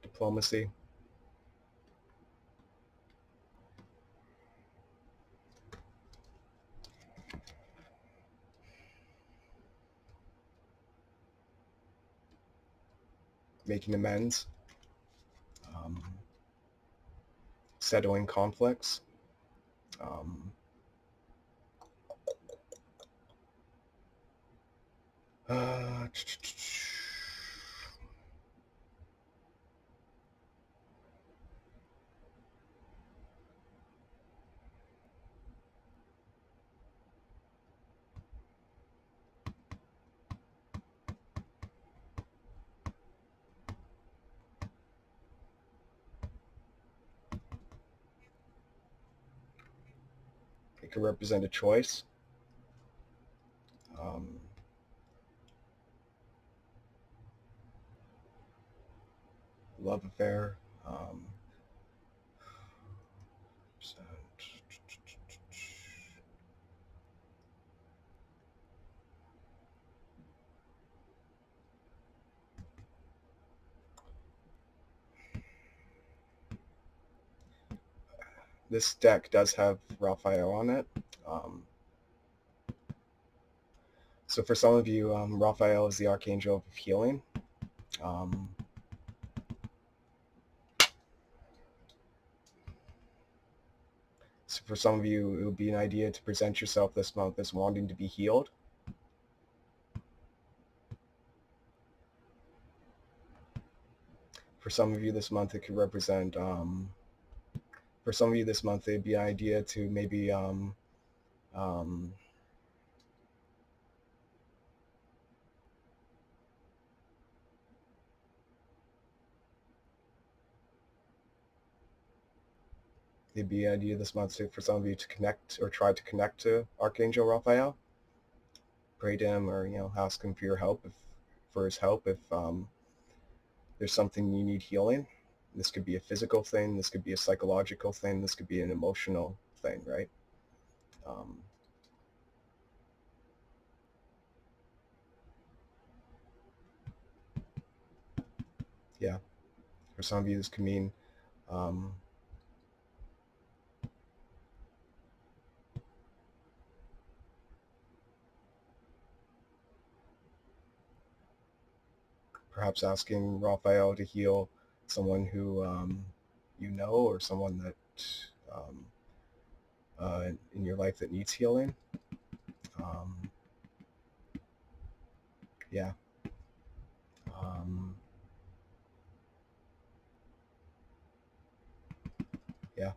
diplomacy. Making amends, settling conflicts, it can represent a choice, love affair, this deck does have Raphael on it. So for some of you, Raphael is the archangel of healing. So for some of you, it would be an idea to present yourself this month as wanting to be healed. For some of you this month, it could represent, for some of you this month, it'd be an idea to maybe, it'd be an idea this month for some of you to connect or try to connect to Archangel Raphael. Pray to him, or ask him for your help, for his help if there's something you need healing. This could be a physical thing, this could be a psychological thing, this could be an emotional thing, right? Yeah, for some of you this could mean perhaps asking Raphael to heal someone who you know, or someone that in your life that needs healing. Yeah. Yeah.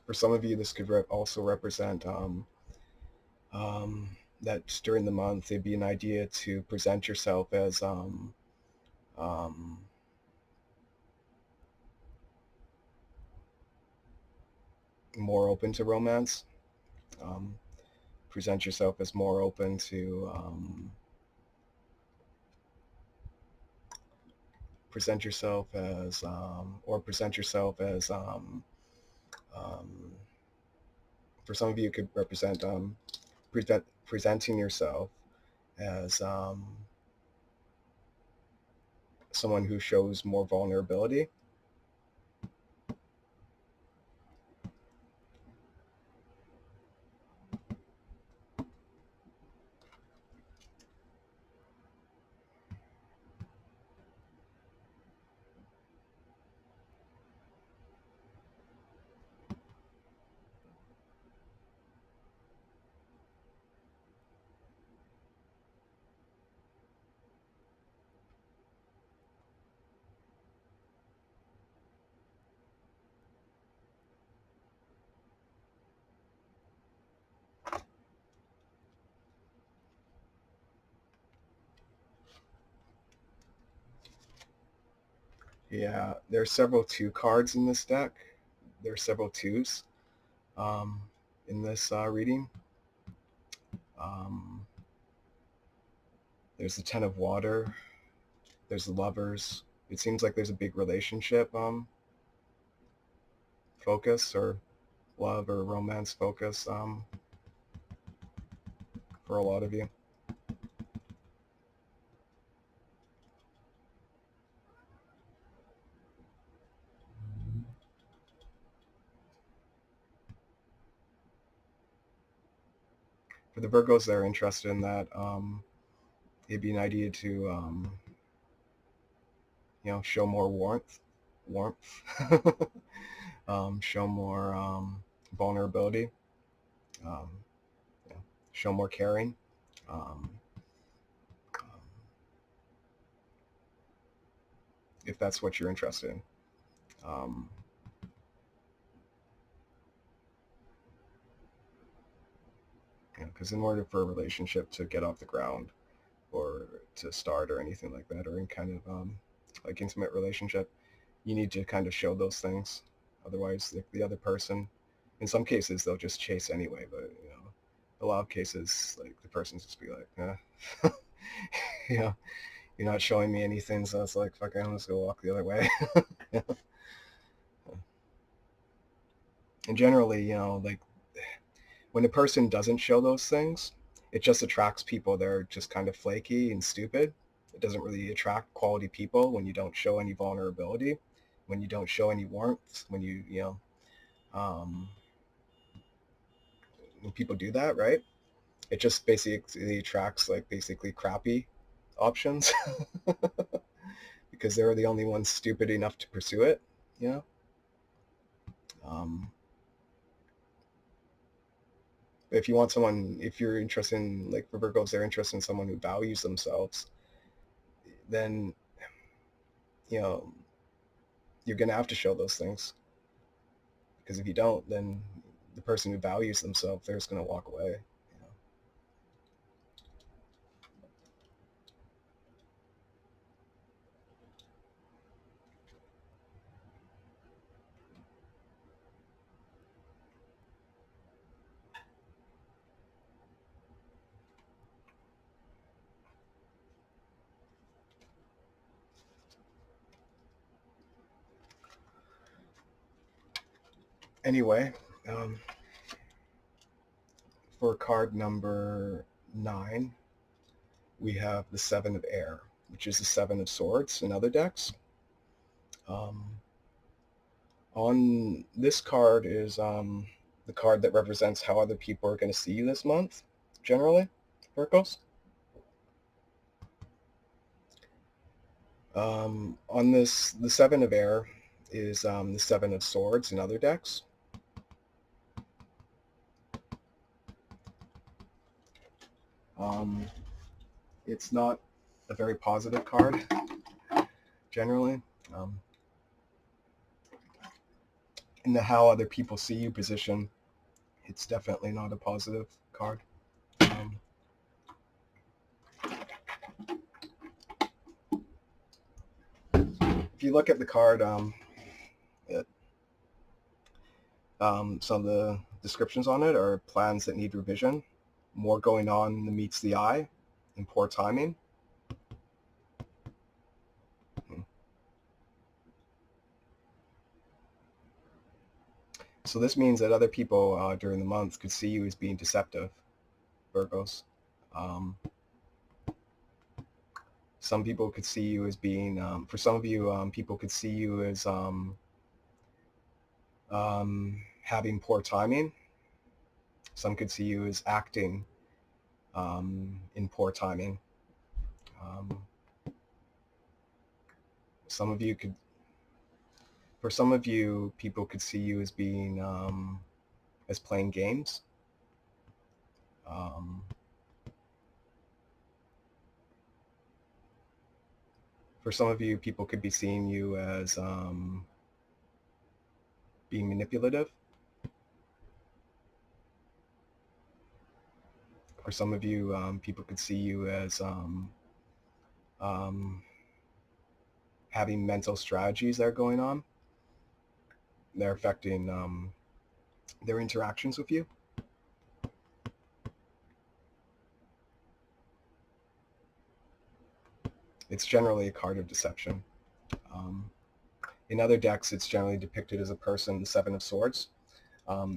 For some of you, this could also represent that during the month, it'd be an idea to present yourself as more open to romance. Present yourself as more open to present yourself as for some of you, it could represent presenting yourself as someone who shows more vulnerability. Yeah, there are several 2 cards in this deck. There are several 2s in this reading. There's the 10 of water. There's the lovers. It seems like there's a big relationship focus, or love or romance focus for a lot of you. For the Virgos that are interested in that, it'd be an idea to show more warmth, show more vulnerability, show more caring. If that's what you're interested in. Because in order for a relationship to get off the ground, or to start or anything like that, or in kind of like intimate relationship, you need to kind of show those things. Otherwise, the other person, in some cases, they'll just chase anyway. But a lot of cases, like the person's just be like, you know, you're not showing me anything, so it's like, fuck, I'm just gonna walk the other way. And generally, like when a person doesn't show those things, it just attracts people that are just kind of flaky and stupid. It doesn't really attract quality people when you don't show any vulnerability, when you don't show any warmth, when people do that, right? It just basically attracts like basically crappy options because they're the only ones stupid enough to pursue it, you know? If you want someone, if you're interested in, like for Virgos, they're interested in someone who values themselves, then, you know, you're going to have to show those things. Because if you don't, then the person who values themselves, they're just going to walk away. Anyway, for card number 9, we have the 7 of Air, which is the 7 of Swords in other decks. On this card is the card that represents how other people are going to see you this month, generally, Virgos. On this, the 7 of Air is the 7 of Swords in other decks. It's not a very positive card, generally. In the how other people see you position, it's definitely not a positive card. If you look at the card, some of the descriptions on it are plans that need revision, more going on than meets the eye, and poor timing. So this means that other people during the month could see you as being deceptive, Virgos. Some people could see you as being, for some of you, people could see you as having poor timing. Some could see you as acting in poor timing. Some of you could, for some of you, people could see you as being, as playing games. For some of you, people could be seeing you as being manipulative. For some of you, people could see you as having mental strategies that are going on. They're affecting their interactions with you. It's generally a card of deception. In other decks, it's generally depicted as a person, the 7 of Swords.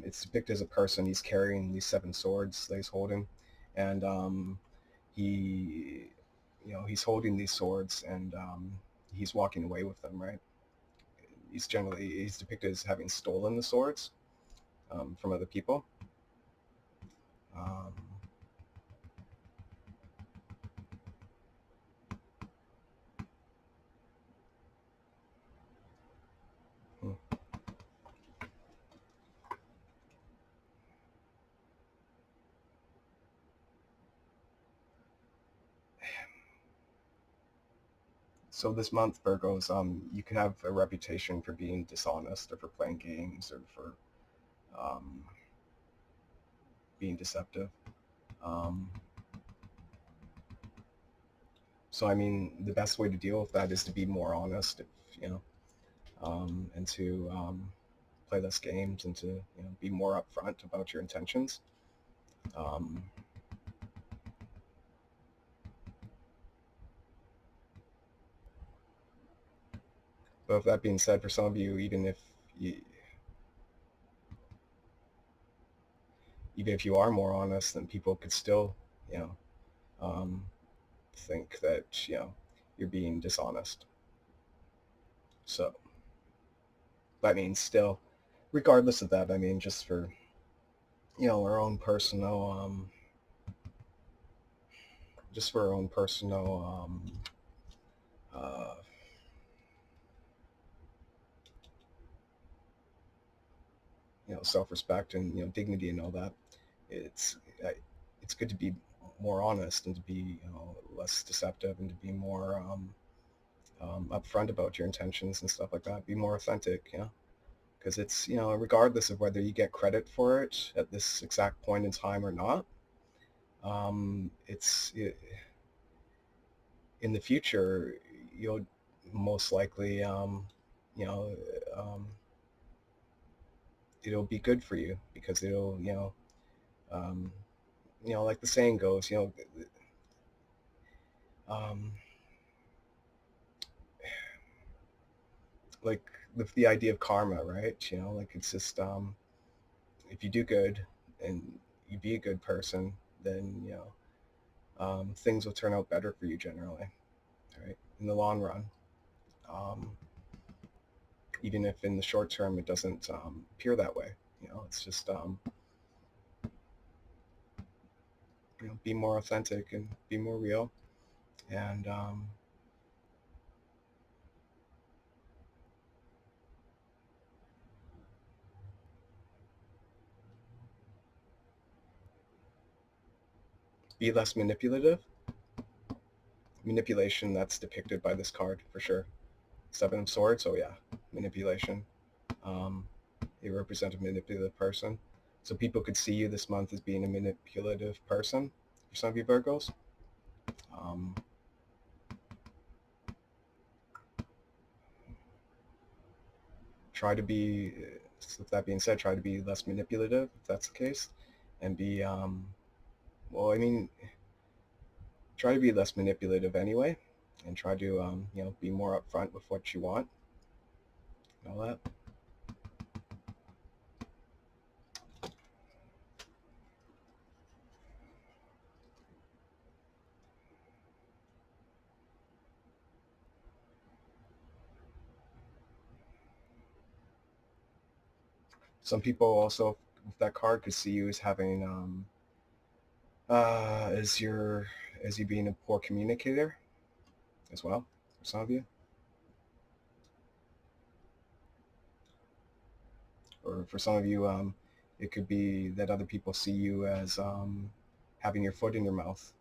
It's depicted as a person. He's carrying these 7 swords that he's holding, and he's holding these swords, and he's walking away with them, right? He's depicted as having stolen the swords from other people. So this month, Virgos, you could have a reputation for being dishonest, or for playing games, or for being deceptive. So, I mean, the best way to deal with that is to be more honest, if, and to play less games and to be more upfront about your intentions. Um, but with that being said, for some of you, you, even if you are more honest, then people could still, you know, um, think that you're being dishonest. So that means still, regardless of that, I mean, just for our own personal, just for our own personal, uh, self-respect and dignity and all that. It's it's good to be more honest and to be less deceptive and to be more upfront about your intentions and stuff like that. Be more authentic, because it's regardless of whether you get credit for it at this exact point in time or not. In the future, you'll most likely, you know, um, it'll be good for you because it'll, um, like the saying goes, um, like the idea of karma, right? Like it's just if you do good and you be a good person, then things will turn out better for you generally, right? In the long run, um, even if in the short term it doesn't appear that way. It's just be more authentic and be more real, and be less manipulative. Manipulation, that's depicted by this card for sure. Seven of Swords. Oh yeah, manipulation. Um, you represent a manipulative person, so people could see you this month as being a manipulative person. For some of you Virgos, um, try to be. With that being said, try to be less manipulative if that's the case, and be well. I mean, try to be less manipulative anyway, and try to be more upfront with what you want and all that. Some people also with that card could see you as having as you being a poor communicator as well. For some of you, or for some of you, it could be that other people see you as having your foot in your mouth.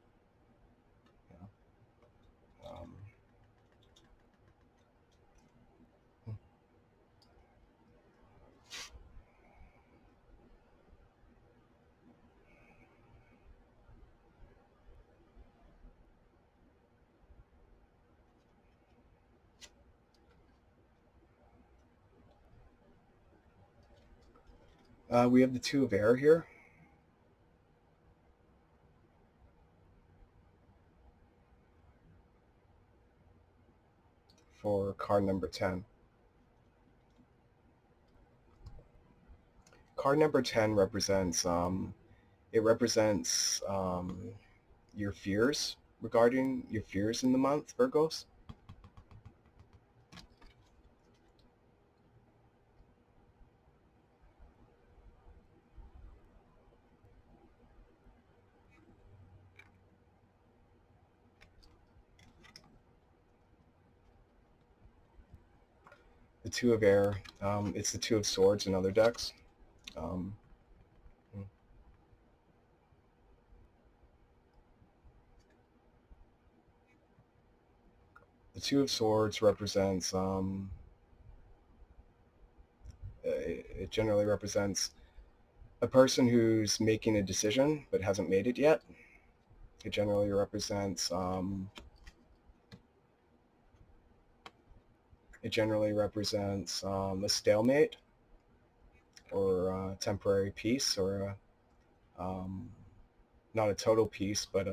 You we have the Two of Air here for card number 10. Card number 10 represents it represents your fears regarding your fears in the month, Virgos. The Two of Air, it's the Two of Swords in other decks. Um, the Two of Swords represents, it generally represents a person who's making a decision but hasn't made it yet. It generally represents It generally represents a stalemate or a temporary peace, or not a total peace, but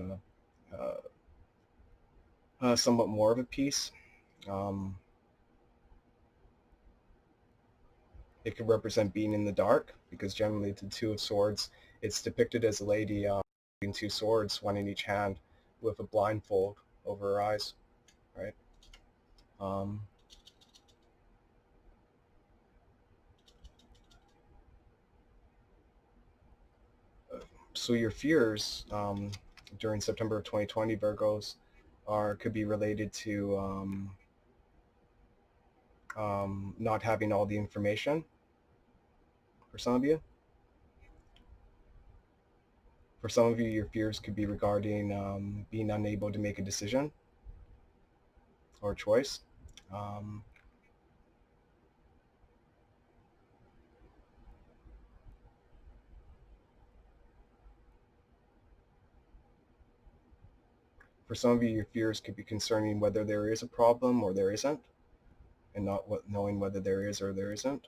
somewhat more of a peace. It could represent being in the dark, because generally the Two of Swords, it's depicted as a lady holding two swords, one in each hand, with a blindfold over her eyes, right? So your fears during September of 2020, Virgos, could be related to not having all the information for some of you. For some of you, your fears could be regarding being unable to make a decision or a choice. For some of you, your fears could be concerning whether there is a problem or there isn't, and not knowing whether there is or there isn't.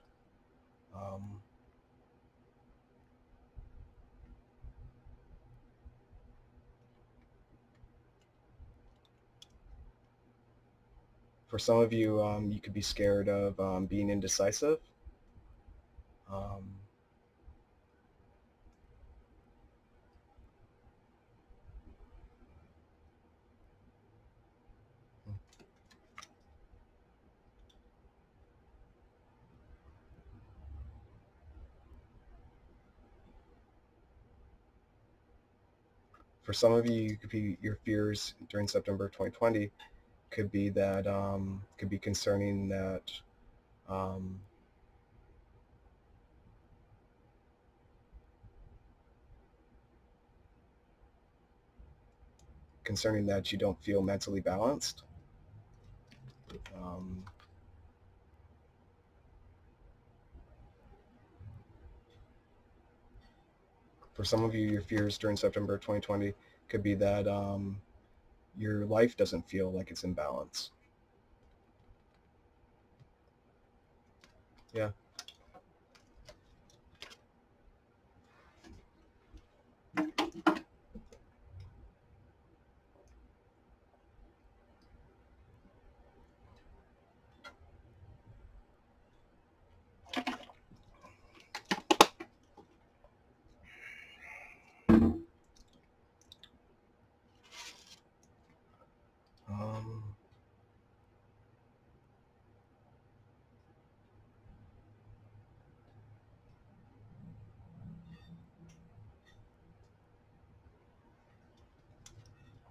For some of you, you could be scared of being indecisive. For some of you, you could be, your fears during September 2020 could be that could be concerning that concerning that you don't feel mentally balanced. For some of you, your fears during September 2020 could be that your life doesn't feel like it's in balance. Yeah.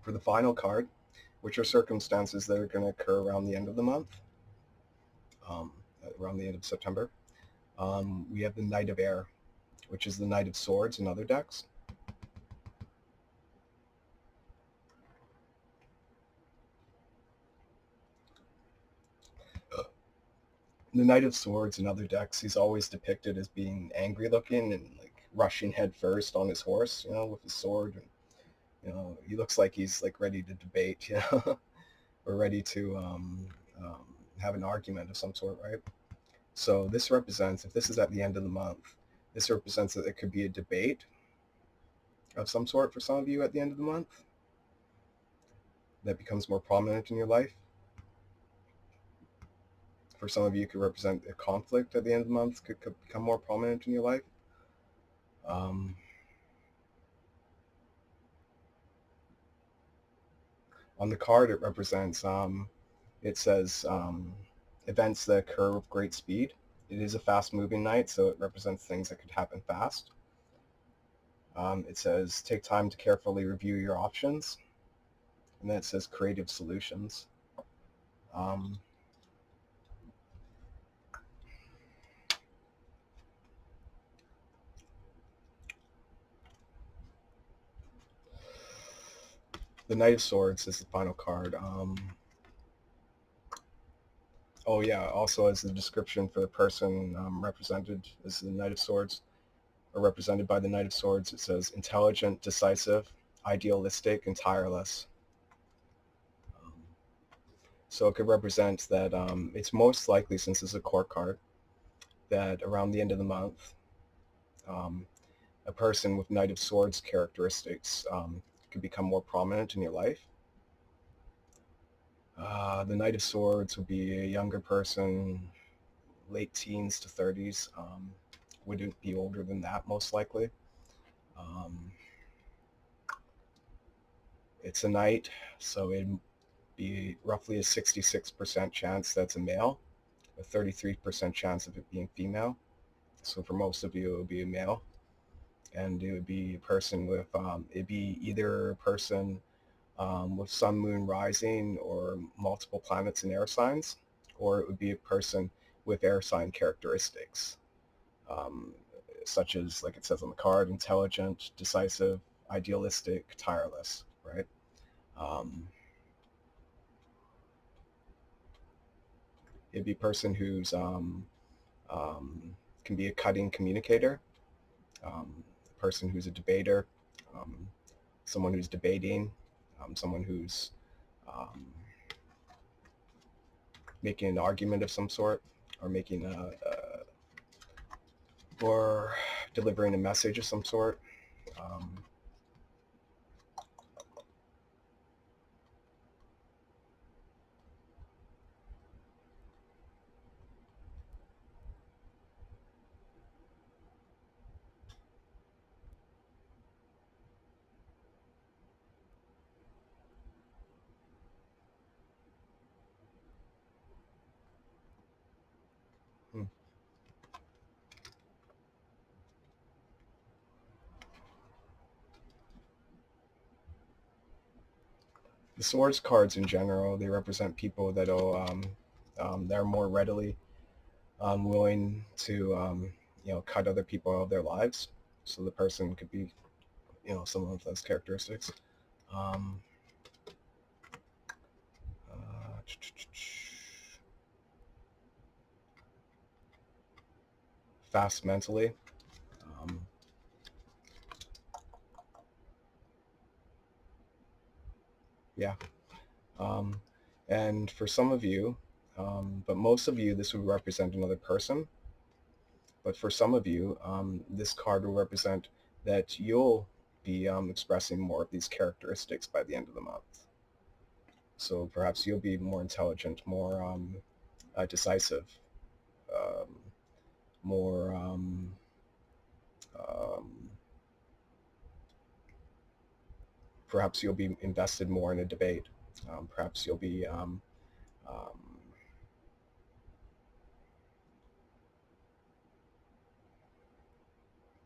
For the final card, which are circumstances that are going to occur around the end of the month, around the end of September, we have the Knight of Air, which is the Knight of Swords in other decks. The Knight of Swords in other decks, he's always depicted as being angry looking and like rushing head first on his horse, with his sword. And, he looks like he's like ready to debate, or ready to have an argument of some sort, right? So this represents, if this is at the end of the month, this represents that it could be a debate of some sort for some of you at the end of the month that becomes more prominent in your life. For some of you, it could represent a conflict at the end of the month, could become more prominent in your life. On the card, it represents, it says events that occur with great speed. It is a fast-moving night, so it represents things that could happen fast. It says take time to carefully review your options. And then it says creative solutions. The Knight of Swords is the final card. Oh yeah, also as the description for the person represented as the Knight of Swords, or represented by the Knight of Swords, it says intelligent, decisive, idealistic, and tireless. So it could represent that it's most likely, since it's a court card, that around the end of the month, um, a person with Knight of Swords characteristics could become more prominent in your life. The Knight of Swords would be a younger person, late teens to 30s. Wouldn't be older than that, most likely. It's a knight, so it'd be roughly a 66% chance that's a male, a 33% chance of it being female. So for most of you, it would be a male. And it would be a person with, it'd be either a person with sun, moon, rising, or multiple planets in air signs, or it would be a person with air sign characteristics, um, such as, like it says on the card, intelligent, decisive, idealistic, tireless, right? It'd be a person who's can be a cutting communicator, a person who's a debater, um, someone who's debating, someone who's um, making an argument of some sort, or making or delivering a message of some sort. Um, hmm. The swords cards in general, they represent people that'll they're more readily willing to cut other people out of their lives. So the person could be someone with those characteristics. Um, uh, Fast mentally. Um, yeah. Um, and for some of you, but most of you, this would represent another person. But for some of you, this card will represent that you'll be expressing more of these characteristics by the end of the month. So perhaps you'll be more intelligent, more decisive, um, more um, perhaps you'll be invested more in a debate. Perhaps you'll be um,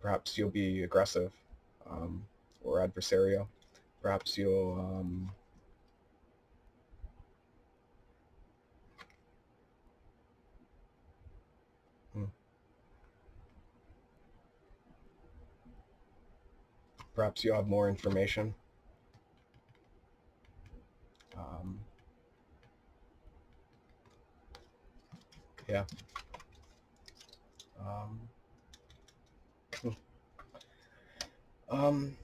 perhaps you'll be aggressive or adversarial. Perhaps you'll hmm, perhaps you'll have more information. Um, yeah. Um, hmm. um,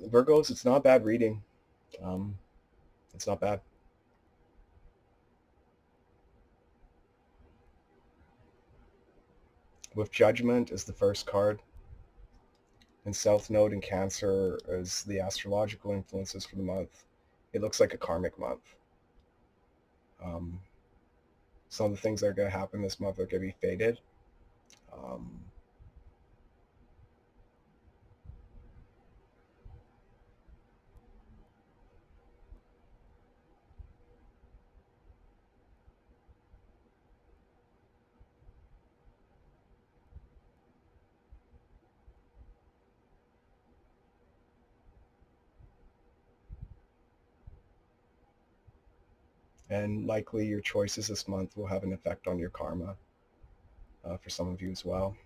Virgos, it's not bad reading. Um, it's not bad. With Judgment as the first card, and South Node and Cancer as the astrological influences for the month, it looks like a karmic month. Um, some of the things that are going to happen this month are going to be fated. Um, and likely your choices this month will have an effect on your karma for some of you as well.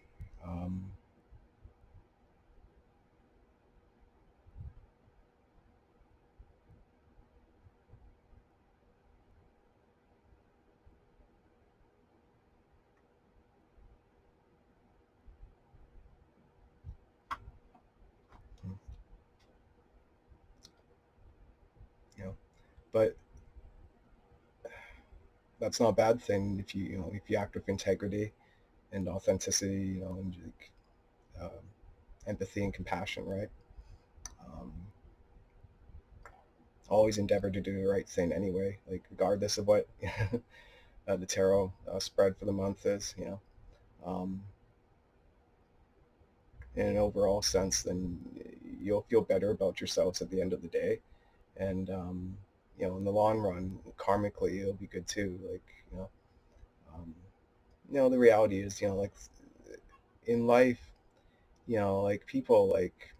Um, you know, but that's not a bad thing if if you act with integrity and authenticity, and like, empathy and compassion, right? Um, always endeavor to do the right thing anyway, like regardless of what the tarot spread for the month is, um, in an overall sense, then you'll feel better about yourselves at the end of the day. And, in the long run, karmically, it'll be good too. Like, um, the reality is, like in life, like people, like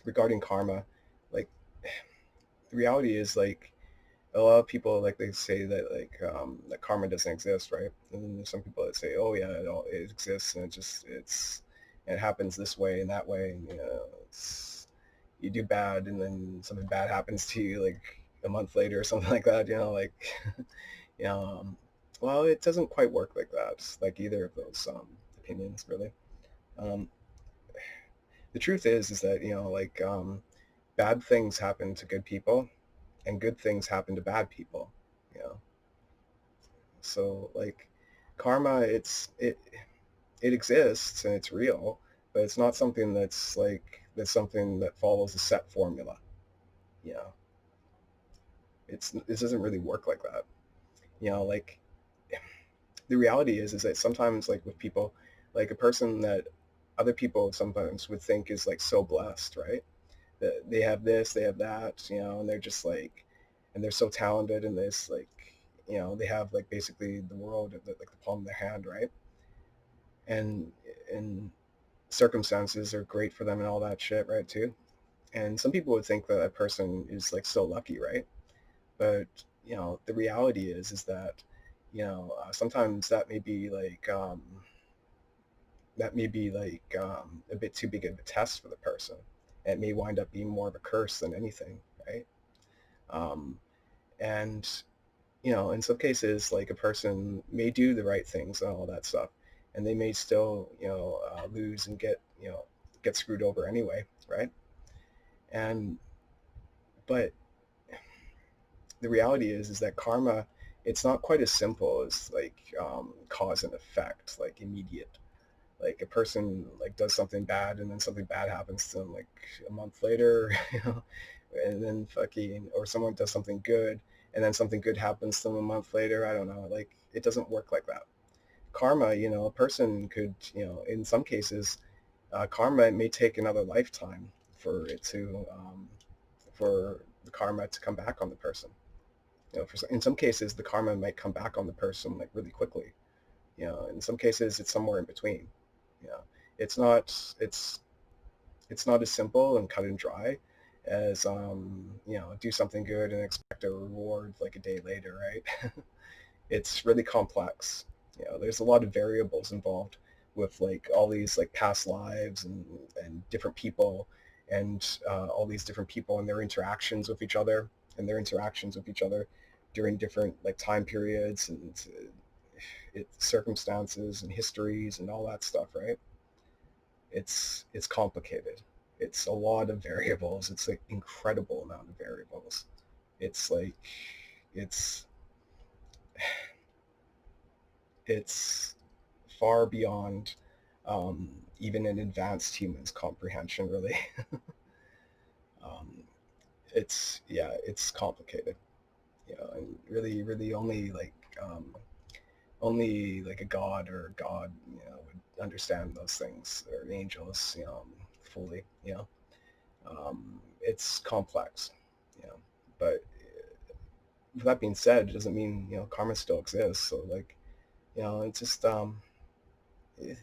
regarding karma, like the reality is like a lot of people, like they say that like that karma doesn't exist, right? And then there's some people that say, oh yeah, it exists, and it happens this way and that way, and you do bad, and then something bad happens to you like a month later or something like that, like you know, well, it doesn't quite work like that, like either of those opinions really. Um, the truth is that like bad things happen to good people, and good things happen to bad people. You know, so like karma, it exists and it's real, but it's not something that's something that follows a set formula. You know, this doesn't really work like that. Like the reality is that sometimes like with people, like a person that other people sometimes would think is like so blessed, right? That they have this, they have that, and they're just like, and they're so talented in this, like, they have like basically the world at like the palm of their hand, right? And circumstances are great for them and all that shit, right, too. And some people would think that a person is like so lucky, right? But the reality is that sometimes that may be like a bit too big of a test for the person. It may wind up being more of a curse than anything, right? Um, and in some cases, like a person may do the right things and all that stuff, and they may still lose and get screwed over anyway, right? And but the reality is that karma, it's not quite as simple as like cause and effect, like immediate. Like a person like does something bad, and then something bad happens to them like a month later, and then fucking, or someone does something good, and then something good happens to them a month later. I don't know. Like it doesn't work like that. Karma, a person could, in some cases, karma may take another lifetime for it to, for the karma to come back on the person. In some cases, the karma might come back on the person like really quickly. In some cases, it's somewhere in between. You know, it's not it's not as simple and cut and dry as do something good and expect a reward like a day later, right? It's really complex. There's a lot of variables involved with like all these like past lives and different people, and all these different people and their interactions with each other, during different like time periods, and circumstances and histories and all that stuff, right? It's complicated. It's a lot of variables. It's like incredible amount of variables. It's like it's it's far beyond even an advanced human's comprehension, really. um, it's complicated, and really, really only like a god or God, would understand those things, or angels, fully. It's complex, you know. But with that being said, it doesn't mean karma still exists. So like, it's just eh,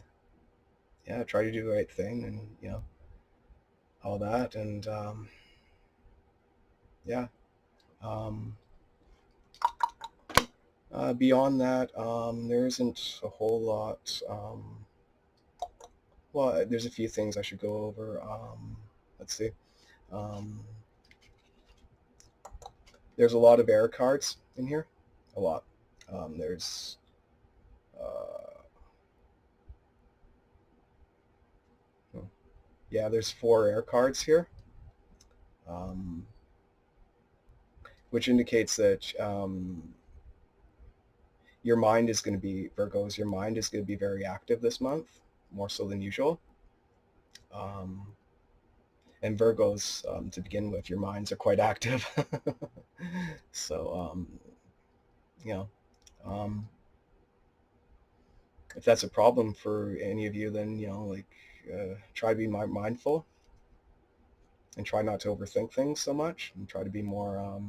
yeah, try to do the right thing, and all that, and yeah. Um, beyond that, there isn't a whole lot. Well, there's a few things I should go over. Let's see. Um, there's a lot of error cards in here, a lot. There's uh, hmm, yeah, there's 4 air cards here, um, which indicates that your mind is going to be, Virgos, your mind is going to be very active this month, more so than usual. And Virgos, to begin with, your minds are quite active. So, you know, if that's a problem for any of you, then, like, try to be mindful and try not to overthink things so much, and try to be more,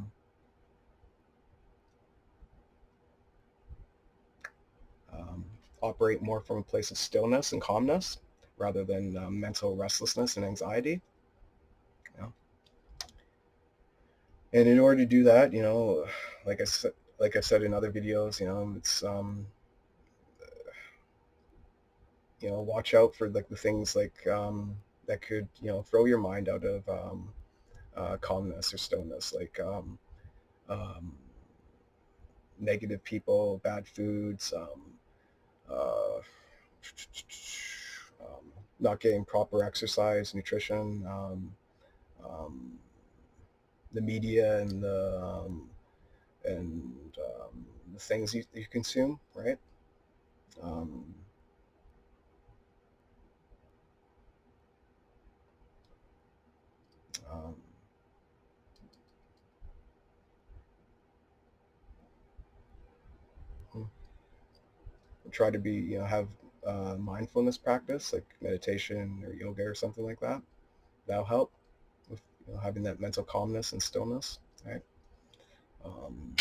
operate more from a place of stillness and calmness rather than mental restlessness and anxiety. You know? And in order to do that, like I said in other videos, it's watch out for like the things like that could throw your mind out of calmness or stillness, like um, negative people, bad foods, uh, not getting proper exercise, nutrition, um, the media and the things you consume, right? Um, um, Try to be, have mindfulness practice like meditation or yoga or something like that. That'll help with having that mental calmness and stillness, right? Um,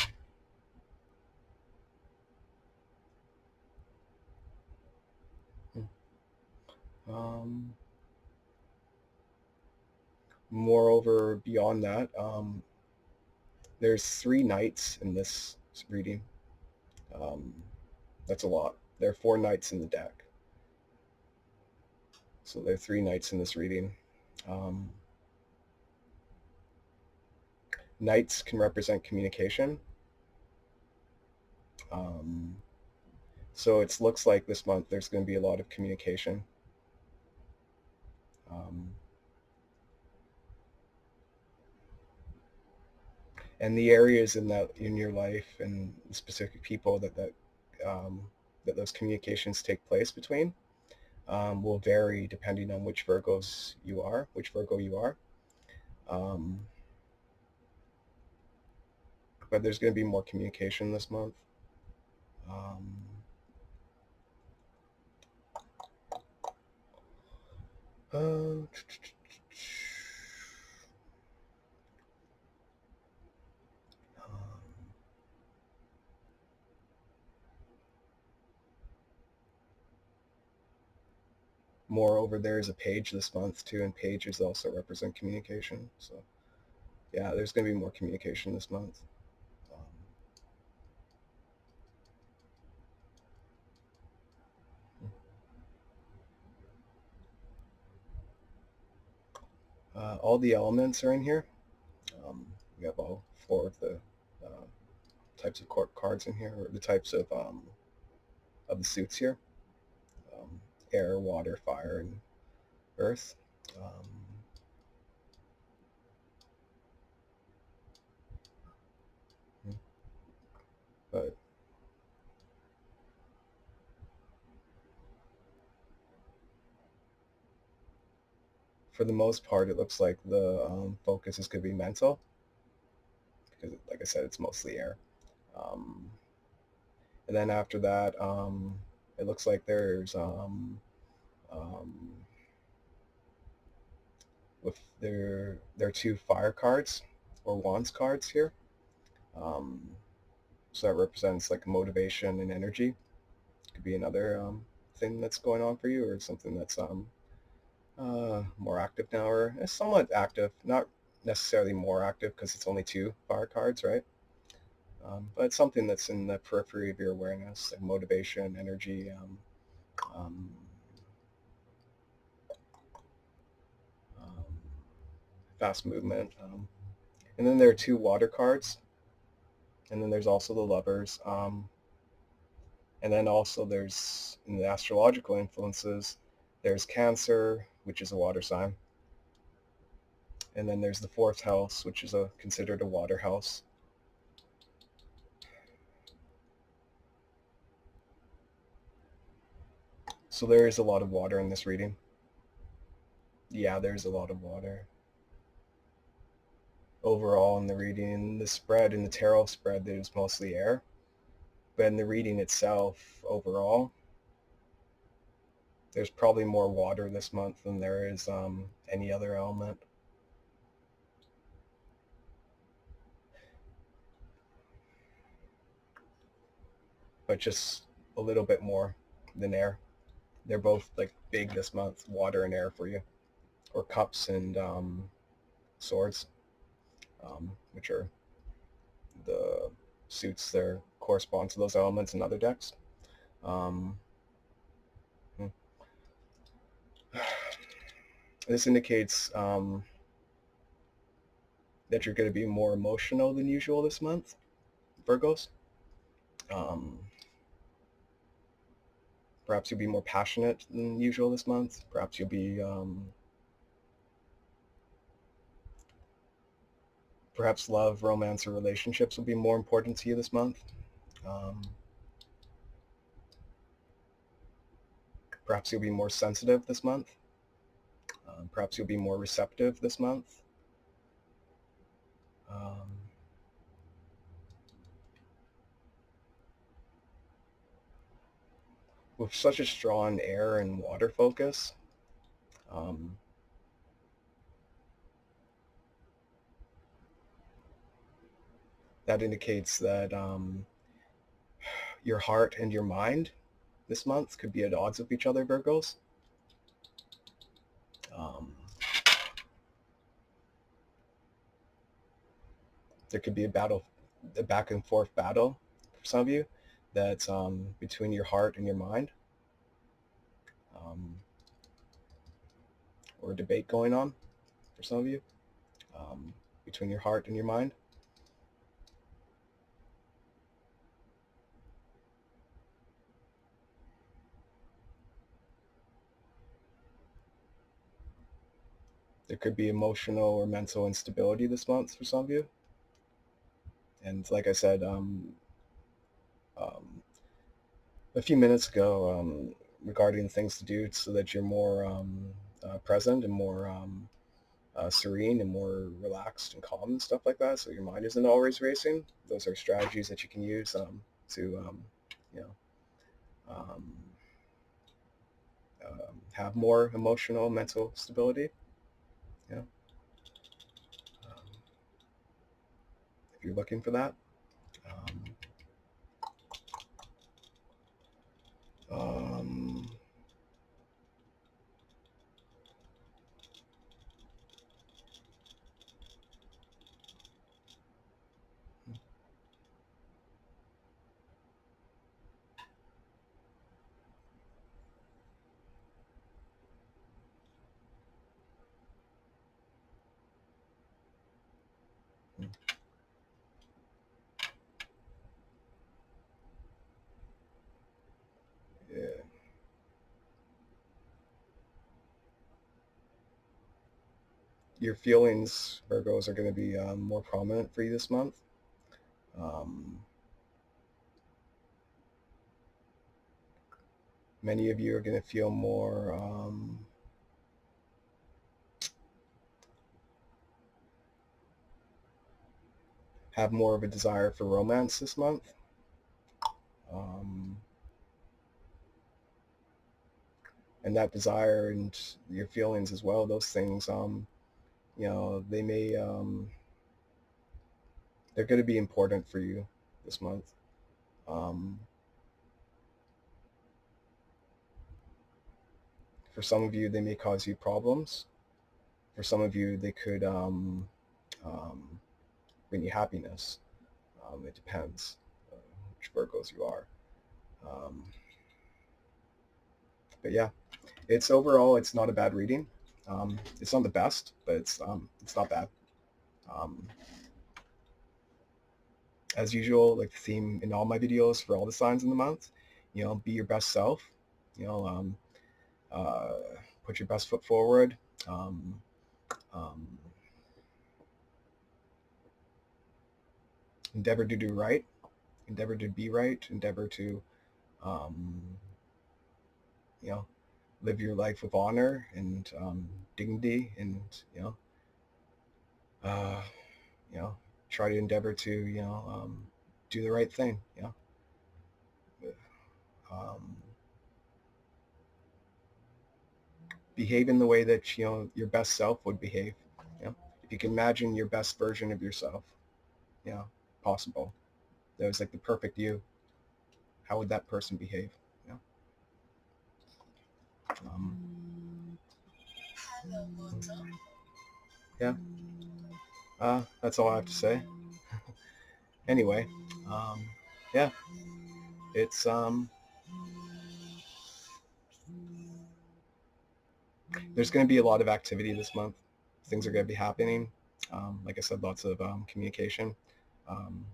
um, Moreover, beyond that, there's 3 knights in this reading. Um, that's a lot. There are 4 knights in the deck, so there are 3 knights in this reading. Um, Knights can represent communication. Um, so it looks like this month there's going to be a lot of communication. Um, and the areas in your life and specific people um, that those communications take place between will vary depending on which Virgo you are. Um, but there's going to be more communication this month. Um, uh, Moreover, there is a page this month too, and pages also represent communication. So yeah, there's going to be more communication this month. All the elements are in here. We have all 4 of the uh, types of cards in here, or the types of the suits here: air, water, fire, and earth. Um, but for the most part, it looks like the focus is going to be mental, because, like I said, it's mostly air. Um, and then after that, it looks like there's um, with there are 2 fire cards or wands cards here. Um, so that represents like motivation and energy. Could be another thing that's going on for you, or something that's more active now, or somewhat active, not necessarily more active because it's only 2 fire cards, right? But it's something that's in the periphery of your awareness, like motivation, energy, um, um, fast movement. And then there are 2 water cards, and then there's also the lovers. And then also there's, in the astrological influences, there's Cancer, which is a water sign. And then there's the 4th house, which is considered a water house. So there is a lot of water in this reading. Yeah, there's a lot of water. Overall in the reading, the spread in the tarot spread, there's mostly air. But in the reading itself, overall, there's probably more water this month than there is any other element. But just a little bit more than air. They're both like big this month, water and air for you, or cups and swords, which are the suits that correspond to those elements in other decks. This indicates that you're going to be more emotional than usual this month, Virgos. Perhaps you'll be more passionate than usual this month. Perhaps you'll be perhaps love, romance, or relationships will be more important to you this month. Perhaps you'll be more sensitive this month. Perhaps you'll be more receptive this month. With such a strong air and water focus, that indicates that your heart and your mind this month could be at odds with each other, Virgos. There could be a battle, a back and forth battle for some of you that's between your heart and your mind, or a debate going on for some of you between your heart and your mind. There could be emotional or mental instability this month for some of you. And like I said a few minutes ago, regarding things to do so that you're more present and more serene and more relaxed and calm and stuff like that, so your mind isn't always racing. Those are strategies that you can use to you know have more emotional, mental stability. Yeah, if you're looking for that. Um, yeah. Your feelings, Virgos, are going to be more prominent for you this month. Many of you are going to feel more have more of a desire for romance this month. And that desire and your feelings as well, those things, they may, they're going to be important for you this month. For some of you, they may cause you problems. For some of you, they could bring you happiness. It depends which Virgos you are. But yeah, it's overall, it's not a bad reading. It's not the best, but it's not bad. As usual, like the theme in all my videos for all the signs in the month, be your best self. Put your best foot forward. Endeavor to do right. Endeavor to be right. Endeavor to live your life with honor and dignity, and uh, you know, try to endeavor to do the right thing. Um, Behave in the way that your best self would behave. If you can imagine your best version of yourself, possible. That was like the perfect you. How would that person behave? You know? Yeah. That's all I have to say. Anyway, yeah, it's there's going to be a lot of activity this month. Things are going to be happening. Like I said, lots of communication. Um,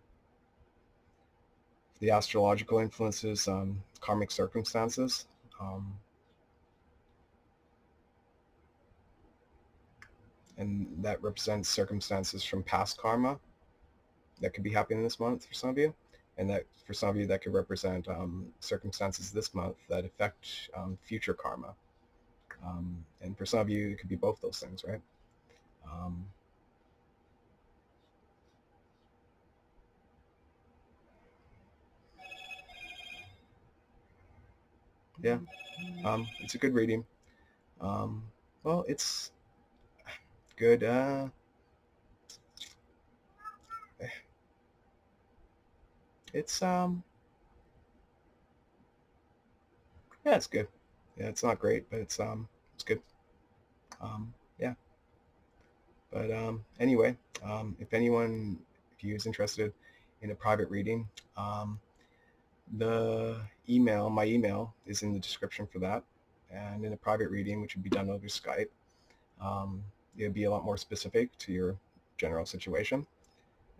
the astrological influences, karmic circumstances. Um, and that represents circumstances from past karma that could be happening this month for some of you. And that for some of you, that could represent circumstances this month that affect future karma. And for some of you, it could be both those things, right? Um, yeah, it's a good reading. Well, it's good. It's yeah, it's good. Yeah, it's not great, but it's good. Yeah. But anyway, if you is interested in a private reading, my email is in the description for that. And in a private reading, which would be done over Skype, it would be a lot more specific to your general situation,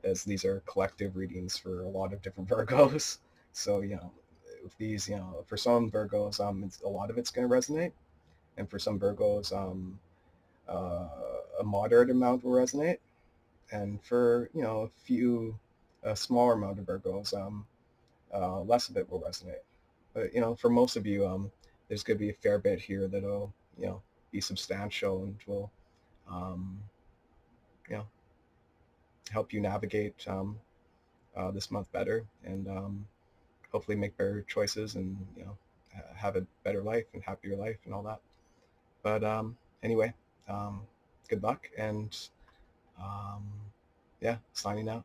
as these are collective readings for a lot of different Virgos. So, with these, for some Virgos, a lot of it's going to resonate. And for some Virgos, uh, a moderate amount will resonate. And for, a smaller amount of Virgos, less of it will resonate. But, for most of you, there's going to be a fair bit here that'll, be substantial and will, um, you know, help you navigate this month better, and hopefully make better choices, and have a better life and happier life and all that. But anyway, good luck, and yeah, signing out.